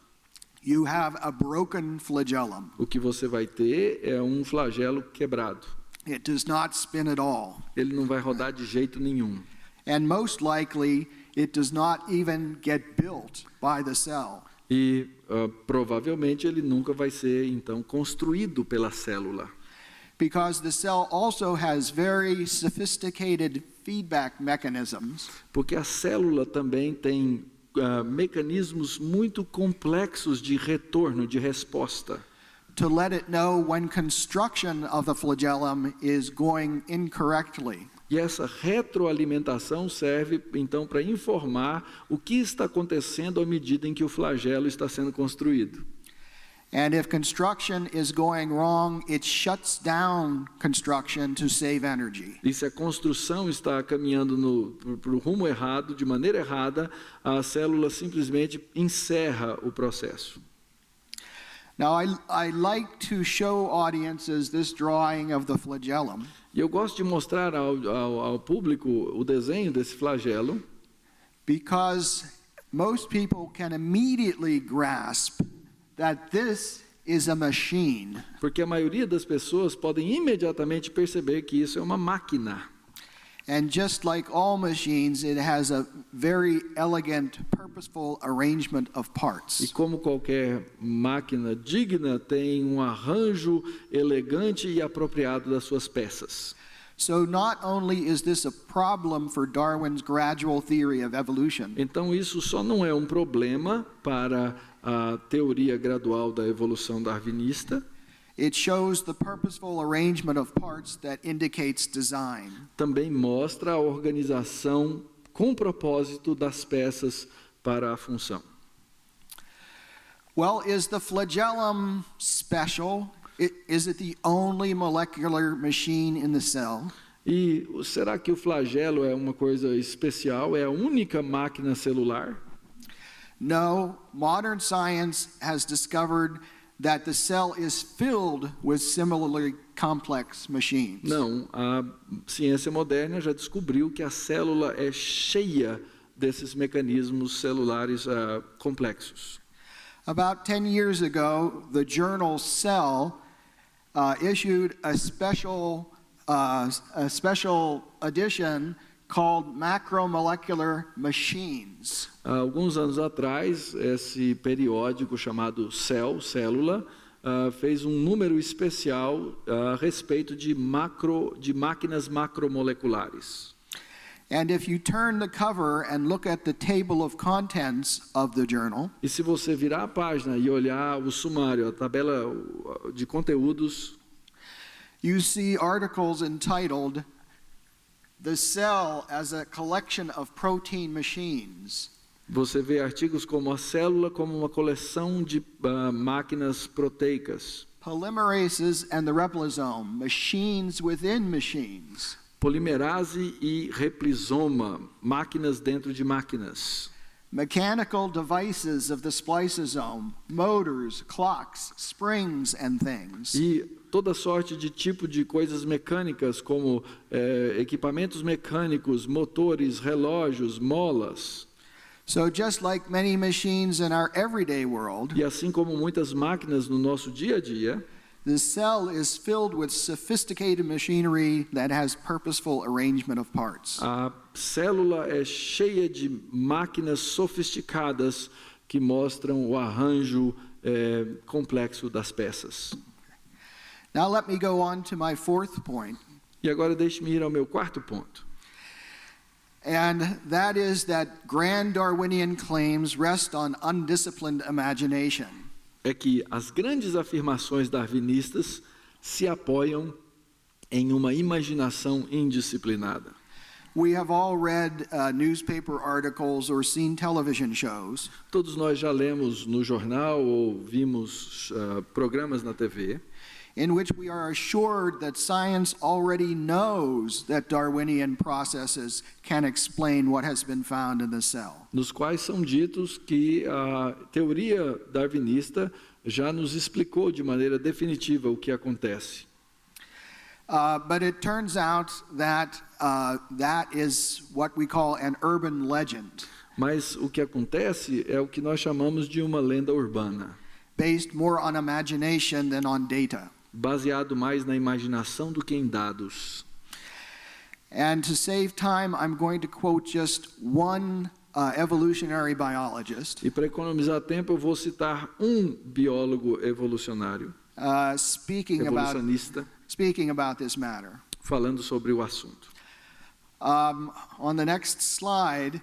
Speaker 2: You have a broken flagellum.
Speaker 3: O que você vai ter é um flagelo quebrado.
Speaker 2: It does not spin at all.
Speaker 3: Ele não vai rodar de jeito nenhum.
Speaker 2: And most likely, it does not even get built by the cell.
Speaker 3: E provavelmente ele nunca vai ser, então, construído pela célula.
Speaker 2: Because the cell also has very sophisticated feedback mechanisms
Speaker 3: Porque a célula também tem mecanismos muito complexos de retorno, de resposta,
Speaker 2: to let it know when construction of the flagellum is going incorrectly.
Speaker 3: e essa retroalimentação serve então para informar o que está acontecendo à medida em que o flagelo está sendo construído.
Speaker 2: And if construction is going wrong, it shuts down construction to save energy.
Speaker 3: E se a construção está caminhando para o rumo errado, de maneira errada, a célula simplesmente encerra o processo.
Speaker 2: Now, I like to show audiences this drawing of the flagellum
Speaker 3: E eu gosto de mostrar ao público o desenho desse flagelo,
Speaker 2: because most people can immediately grasp that this is a machine.
Speaker 3: porque a maioria das pessoas podem imediatamente perceber que isso é uma máquina.
Speaker 2: And just like all machines, it has a very elegant, purposeful arrangement of
Speaker 3: E
Speaker 2: parts.
Speaker 3: como qualquer máquina digna, tem um arranjo elegante e apropriado das suas peças.
Speaker 2: So not only is this a problem for Darwin's gradual theory of evolution,
Speaker 3: Então isso só não é um problema para a teoria gradual da evolução darwinista,
Speaker 2: it shows the purposeful arrangement of parts that indicates design.
Speaker 3: também mostra a organização com propósito das peças para a função.
Speaker 2: Well, is the flagellum special? Is it the only molecular machine in the cell?
Speaker 3: E será que o flagelo é uma coisa especial? É a única máquina celular?
Speaker 2: No, modern science has discovered that the cell is filled with similarly complex machines.
Speaker 3: Não, a ciência moderna já descobriu que a célula é cheia desses mecanismos celulares complexos.
Speaker 2: About 10 years ago, the journal Cell issued a special edition called Macromolecular Machines.
Speaker 3: Há alguns anos atrás, esse periódico chamado Célula, fez um número especial a respeito de máquinas macromoleculares.
Speaker 2: And if you turn the cover and look at the table of contents of the journal,
Speaker 3: E se você virar a página e olhar o sumário, a tabela de conteúdos,
Speaker 2: you see articles entitled "The Cell as a Collection of Protein Machines."
Speaker 3: você vê artigos como a célula como uma coleção de máquinas proteicas,
Speaker 2: Polymerases and the replosome, machines within machines.
Speaker 3: polimerase e replisoma, máquinas dentro de máquinas.
Speaker 2: Mechanical devices of the spliceosome, motors, clocks, springs, and things.
Speaker 3: E toda sorte de tipo de coisas mecânicas, como equipamentos mecânicos, motores, relógios, molas.
Speaker 2: So just like many machines in our everyday world,
Speaker 3: E assim como muitas máquinas no nosso dia a dia,
Speaker 2: the cell is filled with sophisticated machinery that has purposeful arrangement of parts.
Speaker 3: a célula é cheia de máquinas sofisticadas que mostram o arranjo complexo das peças.
Speaker 2: Now let me go on to my fourth point.
Speaker 3: E agora deixe-me ir ao meu quarto ponto.
Speaker 2: and that is that grand Darwinian claims rest on undisciplined imagination.
Speaker 3: É que as grandes afirmações darwinistas se apoiam em uma imaginação indisciplinada.
Speaker 2: We have all read newspaper articles or seen television shows
Speaker 3: Todos nós já lemos no jornal ou vimos programas na TV
Speaker 2: in which we are assured that science already knows that Darwinian processes can explain what has been found in the cell.
Speaker 3: nos quais são ditos que a teoria darwinista já nos explicou de maneira definitiva o que acontece.
Speaker 2: But it turns out that that is what we call an urban legend,
Speaker 3: Mas o que acontece é o que nós chamamos de uma lenda urbana,
Speaker 2: based more on imagination than on data.
Speaker 3: baseado mais na imaginação do que em dados.
Speaker 2: And to save time, I'm going to quote just one evolutionary biologist
Speaker 3: E para economizar tempo, eu vou citar um biólogo evolucionário,
Speaker 2: speaking about this matter.
Speaker 3: falando sobre o assunto.
Speaker 2: On the next slide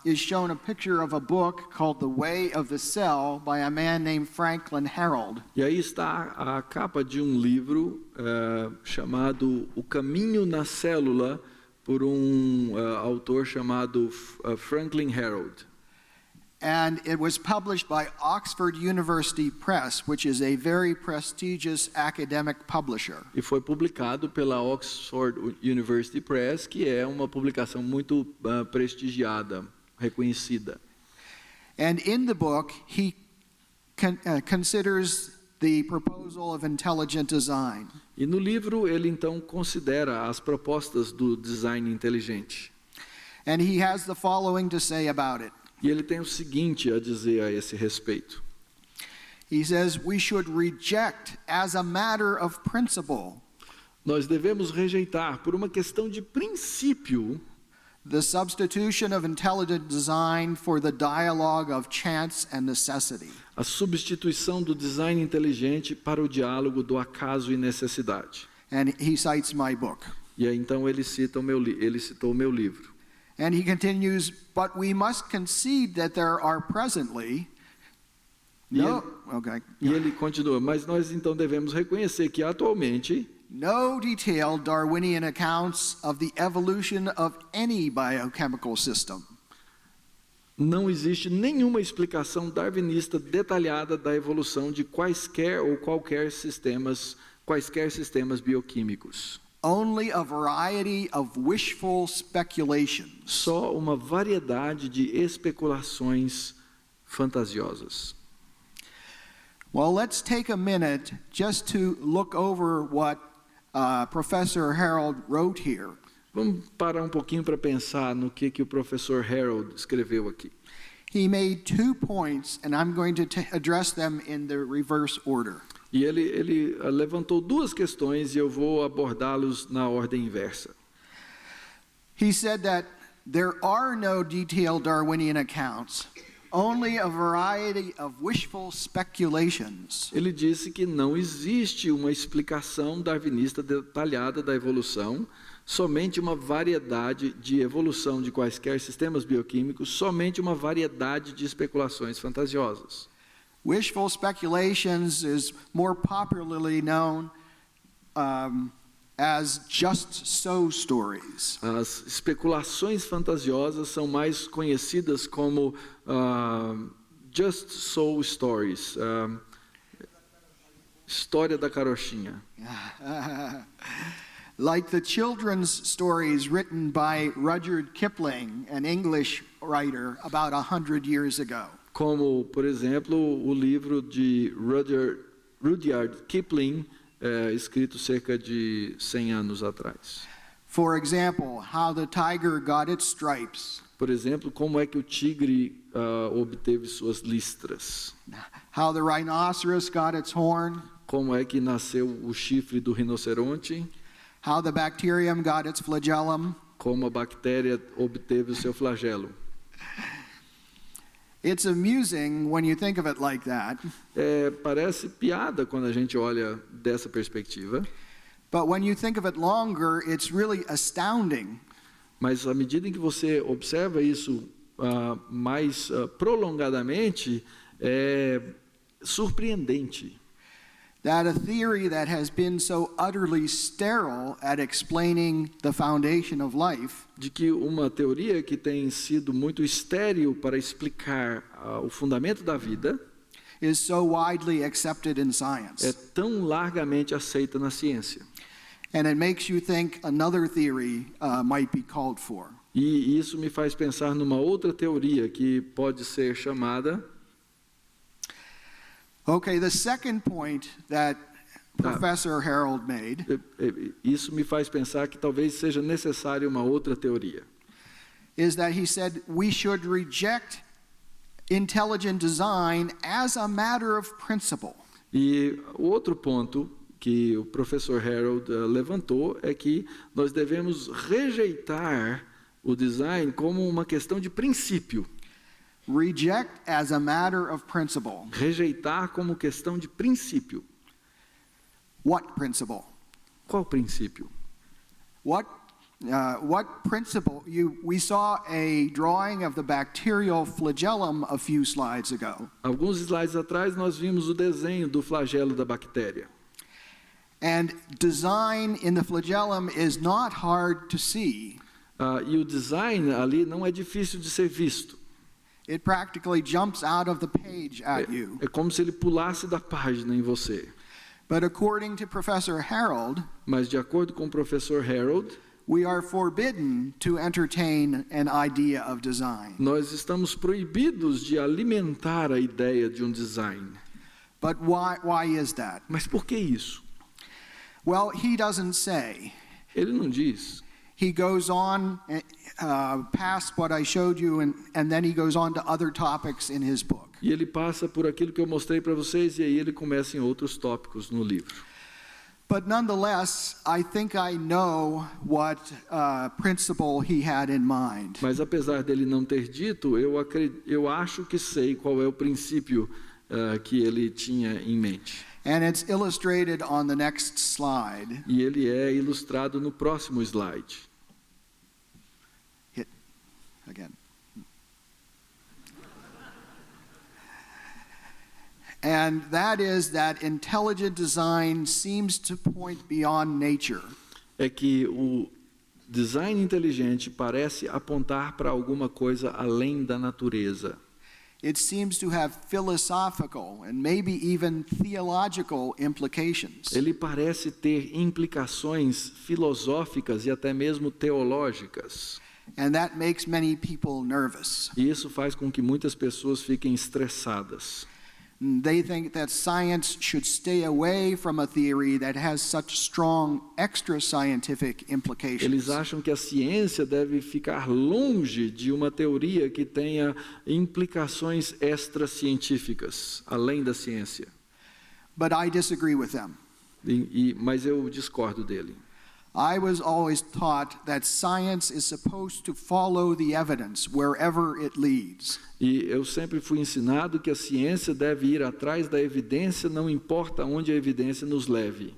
Speaker 2: is shown a picture of a book called The Way of the Cell by a man named Franklin Harold.
Speaker 3: E aí está a capa de um livro chamado O Caminho na Célula, por autor chamado Franklin Harold.
Speaker 2: And it was published by Oxford University Press, which is a very prestigious academic publisher.
Speaker 3: E foi publicado pela Oxford University Press, que é uma publicação muito prestigiada, reconhecida.
Speaker 2: And in the book, he considers the proposal of intelligent design.
Speaker 3: E no livro ele então considera as propostas do design inteligente.
Speaker 2: And he has the following to say about it.
Speaker 3: E ele tem o seguinte a dizer a esse respeito.
Speaker 2: He says, we should reject as a matter of principle
Speaker 3: Nós devemos rejeitar, por uma questão de princípio,
Speaker 2: the substitution of intelligent design for the dialogue of chance and necessity.
Speaker 3: a substituição do design inteligente para o diálogo do acaso e necessidade.
Speaker 2: And he cites my book.
Speaker 3: E aí então ele citou o meu livro.
Speaker 2: And he continues, but we must concede that there are presently
Speaker 3: E ele continua, mas nós então devemos reconhecer que atualmente
Speaker 2: no detailed Darwinian accounts of the evolution of any biochemical system.
Speaker 3: não existe nenhuma explicação darwinista detalhada da evolução de quaisquer sistemas bioquímicos.
Speaker 2: Only a variety of wishful speculations.
Speaker 3: Só uma variedade de especulações fantasiosas.
Speaker 2: Well, let's take a minute just to look over what Professor Harold wrote here.
Speaker 3: Vamos parar um pouquinho para pensar no que o professor Harold escreveu aqui.
Speaker 2: He made 2 points, and I'm going to address them in the reverse order.
Speaker 3: E ele levantou 2 questões e eu vou abordá-los na ordem inversa.
Speaker 2: He said that there are no detailed Darwinian accounts, only a variety of wishful speculations.
Speaker 3: Ele disse que não existe uma explicação darwinista detalhada da evolução, somente uma variedade de evolução de quaisquer sistemas bioquímicos, somente uma variedade de especulações fantasiosas.
Speaker 2: Wishful speculations is more popularly known as just so stories.
Speaker 3: As especulações fantasiosas são mais conhecidas como just so stories, história da carochinha.
Speaker 2: Like the children's stories written by Rudyard Kipling, an English writer, about 100 years ago.
Speaker 3: Como, por exemplo, o livro de Rudyard Kipling, escrito cerca de 100 anos atrás.
Speaker 2: For example, How the Tiger Got Its Stripes.
Speaker 3: Por exemplo, como é que o tigre obteve suas listras?
Speaker 2: How the Rhinoceros Got Its Horn.
Speaker 3: Como é que nasceu o chifre do rinoceronte?
Speaker 2: How the bacterium got its flagellum.
Speaker 3: Como a bactéria obteve o seu flagelo.
Speaker 2: It's amusing when you think of it like that.
Speaker 3: Parece piada quando a gente olha dessa perspectiva.
Speaker 2: But when you think of it longer, it's really astounding.
Speaker 3: Mas à medida em que você observa isso mais prolongadamente, é surpreendente.
Speaker 2: That a theory that has been so utterly sterile at explaining the foundation of life
Speaker 3: De que uma teoria que tem sido muito estéril para explicar o fundamento da vida
Speaker 2: is so widely accepted in
Speaker 3: é
Speaker 2: science.
Speaker 3: tão largamente aceita na ciência.
Speaker 2: And it makes you think another theory might be called for.
Speaker 3: E isso me faz pensar numa outra teoria que pode ser chamada...
Speaker 2: Okay, the second point that Professor Harold made
Speaker 3: Isso me faz pensar que talvez seja necessária uma outra teoria.
Speaker 2: is that he said we should reject intelligent design as a matter of principle.
Speaker 3: E o outro ponto que o professor Harold levantou é que nós devemos rejeitar o design como uma questão de princípio.
Speaker 2: Reject as a matter of principle.
Speaker 3: Rejeitar como questão de princípio.
Speaker 2: What principle?
Speaker 3: Qual princípio?
Speaker 2: What principle? We saw a drawing of the bacterial flagellum a few slides ago.
Speaker 3: Alguns slides atrás nós vimos o desenho do flagelo da bactéria.
Speaker 2: And design in the flagellum is not hard to see.
Speaker 3: E o design ali não é difícil de ser visto.
Speaker 2: It practically jumps out of the page at you.
Speaker 3: É como se ele pulasse da página em você.
Speaker 2: But according to Professor Harold,
Speaker 3: Mas de acordo com o professor Harold,
Speaker 2: we are forbidden to entertain an idea of design.
Speaker 3: nós estamos proibidos de alimentar a ideia de um design.
Speaker 2: But why is that?
Speaker 3: Mas por que isso?
Speaker 2: Well, he doesn't say.
Speaker 3: Ele não diz.
Speaker 2: He goes on past what I showed you, and then he goes on to other topics in his book.
Speaker 3: E ele passa por aquilo que eu mostrei para vocês, e aí ele começa em outros tópicos no livro.
Speaker 2: But nonetheless, I think I know what principle he had in mind.
Speaker 3: Mas apesar dele não ter dito, eu acho que sei qual é o princípio que ele tinha em mente.
Speaker 2: And it's illustrated on the next slide.
Speaker 3: E ele é ilustrado no próximo slide.
Speaker 2: Hit again. And that is that intelligent design seems to point beyond nature.
Speaker 3: É que o design inteligente parece apontar para alguma coisa além da natureza.
Speaker 2: It seems to have philosophical and maybe even theological implications.
Speaker 3: Ele parece ter implicações filosóficas e até mesmo teológicas.
Speaker 2: And that makes many people nervous.
Speaker 3: E isso faz com que muitas pessoas fiquem estressadas.
Speaker 2: They think that science should stay away from a theory that has such strong extra scientific implications.
Speaker 3: Eles acham que a ciência deve ficar longe de uma teoria que tenha implicações extracientíficas, além da ciência.
Speaker 2: But I disagree with them.
Speaker 3: Mas eu discordo dele.
Speaker 2: I was always taught that science is supposed to follow the evidence wherever it leads.
Speaker 3: E eu sempre fui ensinado que a ciência deve ir atrás da evidência, não importa onde a evidência nos leve.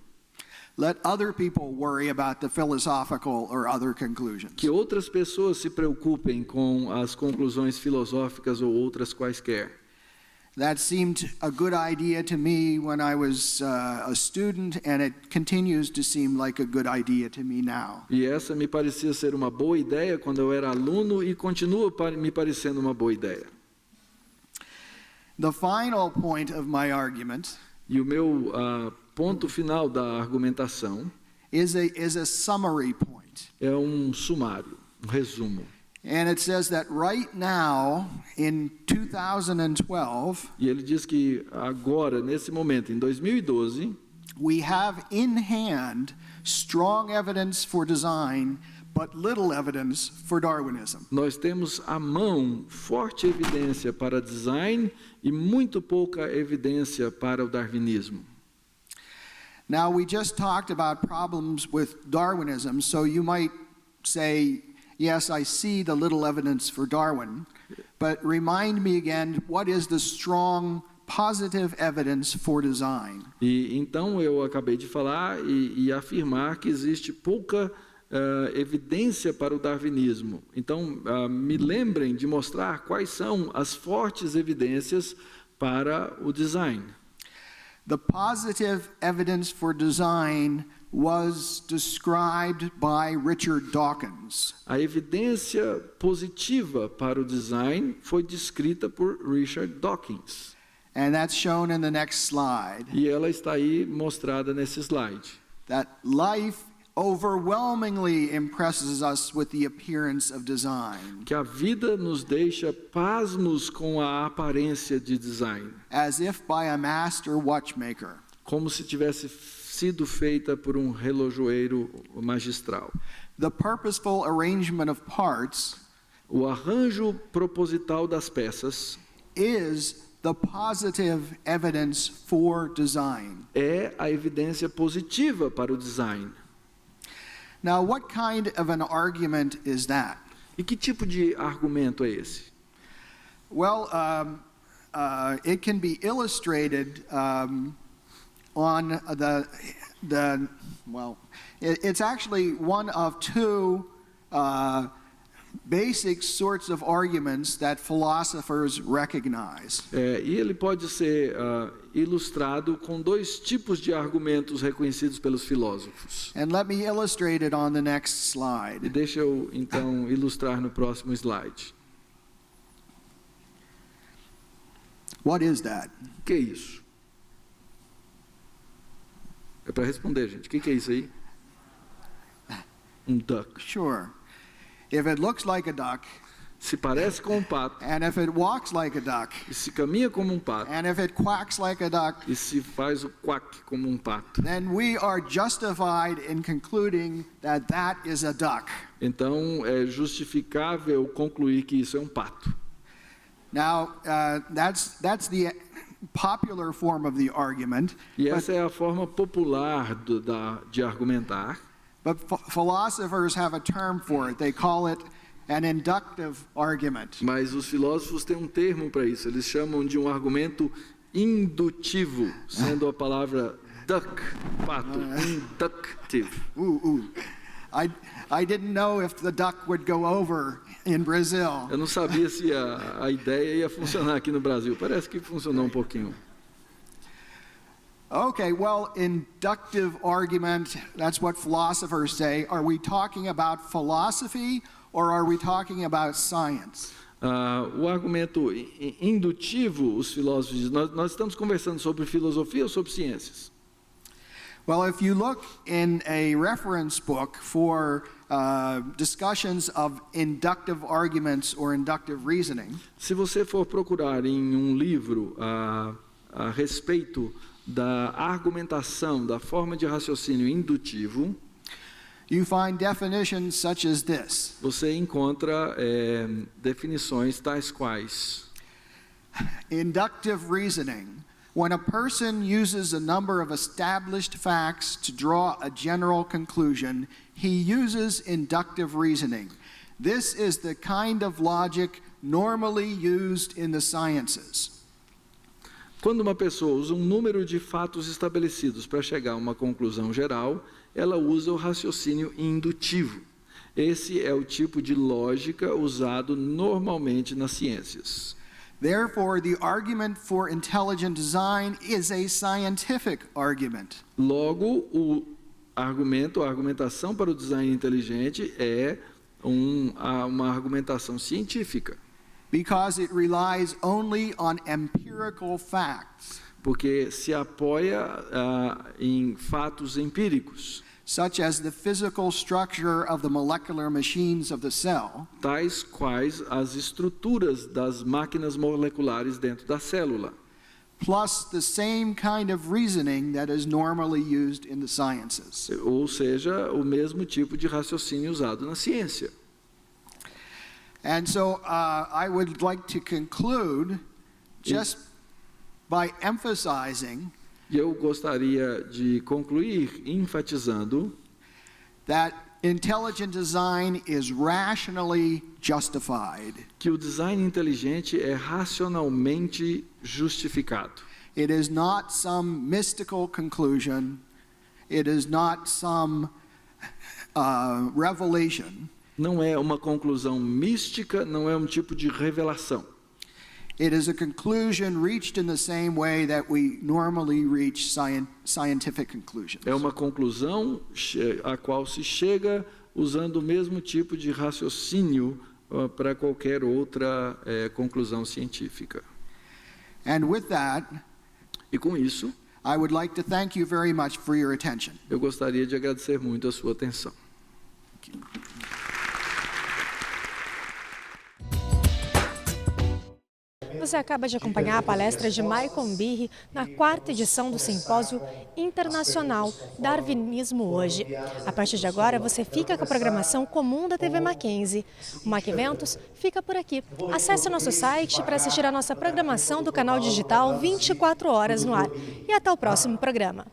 Speaker 2: Let other people worry about the philosophical or other conclusions.
Speaker 3: Que outras pessoas se preocupem com as conclusões filosóficas ou outras quaisquer.
Speaker 2: That seemed a good idea to me when I was a student, and it continues to seem like a good idea to me now.
Speaker 3: E essa me parecia ser uma boa ideia quando eu era aluno e continua me parecendo uma boa ideia.
Speaker 2: The final point of my argument
Speaker 3: E o meu ponto final da argumentação
Speaker 2: is a summary point.
Speaker 3: é um sumário, um resumo.
Speaker 2: And it says that right now, in 2012,
Speaker 3: E ele diz que agora, nesse momento, em 2012,
Speaker 2: we have in hand strong evidence for design, but little evidence for Darwinism.
Speaker 3: nós temos à mão forte evidência para design e muito pouca evidência para o darwinismo.
Speaker 2: Now, we just talked about problems with Darwinism, so you might say, yes, I see the little evidence for Darwin, but remind me again, what is the strong positive evidence for design?
Speaker 3: E então eu acabei de falar e afirmar que existe pouca evidência para o darwinismo. Então, me lembrem de mostrar quais são as fortes evidências para o design.
Speaker 2: The positive evidence for design was described by Richard Dawkins.
Speaker 3: A evidência positiva para o design foi descrita por Richard Dawkins.
Speaker 2: And that's shown in the next slide.
Speaker 3: E ela está aí mostrada nesse slide.
Speaker 2: That life overwhelmingly impresses us with the appearance of design,
Speaker 3: Que a vida nos deixa pasmos com a aparência de design,
Speaker 2: as if by a master watchmaker.
Speaker 3: como se tivesse sido feita por um relojoeiro magistral.
Speaker 2: The purposeful arrangement of parts
Speaker 3: O arranjo proposital das peças
Speaker 2: is the positive evidence for design.
Speaker 3: é a evidência positiva para o design.
Speaker 2: Now, what kind of an argument is that?
Speaker 3: E que tipo de argumento é esse?
Speaker 2: Well, it can be illustrated on it's actually one of two basic sorts of arguments that philosophers recognize.
Speaker 3: E ele pode ser ilustrado com dois tipos de argumentos reconhecidos pelos filósofos.
Speaker 2: And let me illustrate it on the next
Speaker 3: E
Speaker 2: slide.
Speaker 3: deixa eu, então, ilustrar no próximo slide.
Speaker 2: What is that?
Speaker 3: O que é isso? É para responder, gente. O que é isso aí? Um duck.
Speaker 2: Sure. If it looks like a duck,
Speaker 3: Se parece com um pato,
Speaker 2: and if it walks like a duck,
Speaker 3: e se caminha como um pato,
Speaker 2: and if it quacks like a duck,
Speaker 3: e se faz o quack como um pato,
Speaker 2: then we are justified in concluding that that is a duck.
Speaker 3: então é justificável concluir que isso é um pato.
Speaker 2: Now, that's the popular form of the argument,
Speaker 3: E essa é a forma popular de argumentar.
Speaker 2: but philosophers have a term for it. They call it an inductive argument.
Speaker 3: Mas os filósofos têm um termo para isso. Eles chamam de um argumento indutivo, sendo a palavra duck, pato, inductive.
Speaker 2: I didn't know if the duck would go over in Brazil.
Speaker 3: Eu não sabia se a ideia ia funcionar aqui no Brasil. Parece que funcionou um pouquinho.
Speaker 2: Okay, well, inductive argument, that's what philosophers say. Are we talking about philosophy or are we talking about science?
Speaker 3: O argumento indutivo, os filósofos dizem, nós estamos conversando sobre filosofia ou sobre ciências?
Speaker 2: Well, if you look in a reference book for discussions of inductive arguments or inductive reasoning,
Speaker 3: Se você for procurar em um livro a respeito da argumentação, da forma de raciocínio indutivo,
Speaker 2: you find definitions such as this.
Speaker 3: você encontra definições tais quais:
Speaker 2: Inductive reasoning. When a person uses a number of established facts to draw a general conclusion, he uses inductive reasoning. This is the kind of logic normally used in the sciences.
Speaker 3: quando uma pessoa usa um número de fatos estabelecidos para chegar a uma conclusão geral, ela usa o raciocínio indutivo. Esse é o tipo de lógica usado normalmente nas ciências.
Speaker 2: Therefore, the argument for intelligent design is a scientific argument.
Speaker 3: Logo, a argumentação para o design inteligente é uma argumentação científica,
Speaker 2: Because it relies only on empirical facts,
Speaker 3: porque se apoia em fatos empíricos,
Speaker 2: such as the physical structure of the molecular machines of the cell,
Speaker 3: tais quais as estruturas das máquinas moleculares dentro da célula,
Speaker 2: plus the same kind of reasoning that is normally used in the sciences.
Speaker 3: ou seja, o mesmo tipo de raciocínio usado na ciência.
Speaker 2: And so I would like to conclude just by emphasizing
Speaker 3: E eu gostaria de concluir enfatizando
Speaker 2: that intelligent design is rationally justified.
Speaker 3: que o design inteligente é racionalmente justificado.
Speaker 2: It is not some mystical conclusion. It is not some revelation.
Speaker 3: Não é uma conclusão mística, não é um tipo de revelação.
Speaker 2: It is a conclusion reached in the same way that we normally reach scientific conclusions.
Speaker 3: É uma conclusão a qual se chega usando o mesmo tipo de raciocínio para qualquer outra conclusão científica.
Speaker 2: And with that,
Speaker 3: E com isso,
Speaker 2: I would like to thank you very much for your attention.
Speaker 3: eu gostaria de agradecer muito a sua atenção.
Speaker 1: Você acaba de acompanhar a palestra de Michael Birri na 4ª edição do Simpósio Internacional Darwinismo Hoje. A partir de agora, você fica com a programação comum da TV Mackenzie. O Mac Eventos fica por aqui. Acesse o nosso site para assistir a nossa programação do canal digital 24 horas no ar. E até o próximo programa.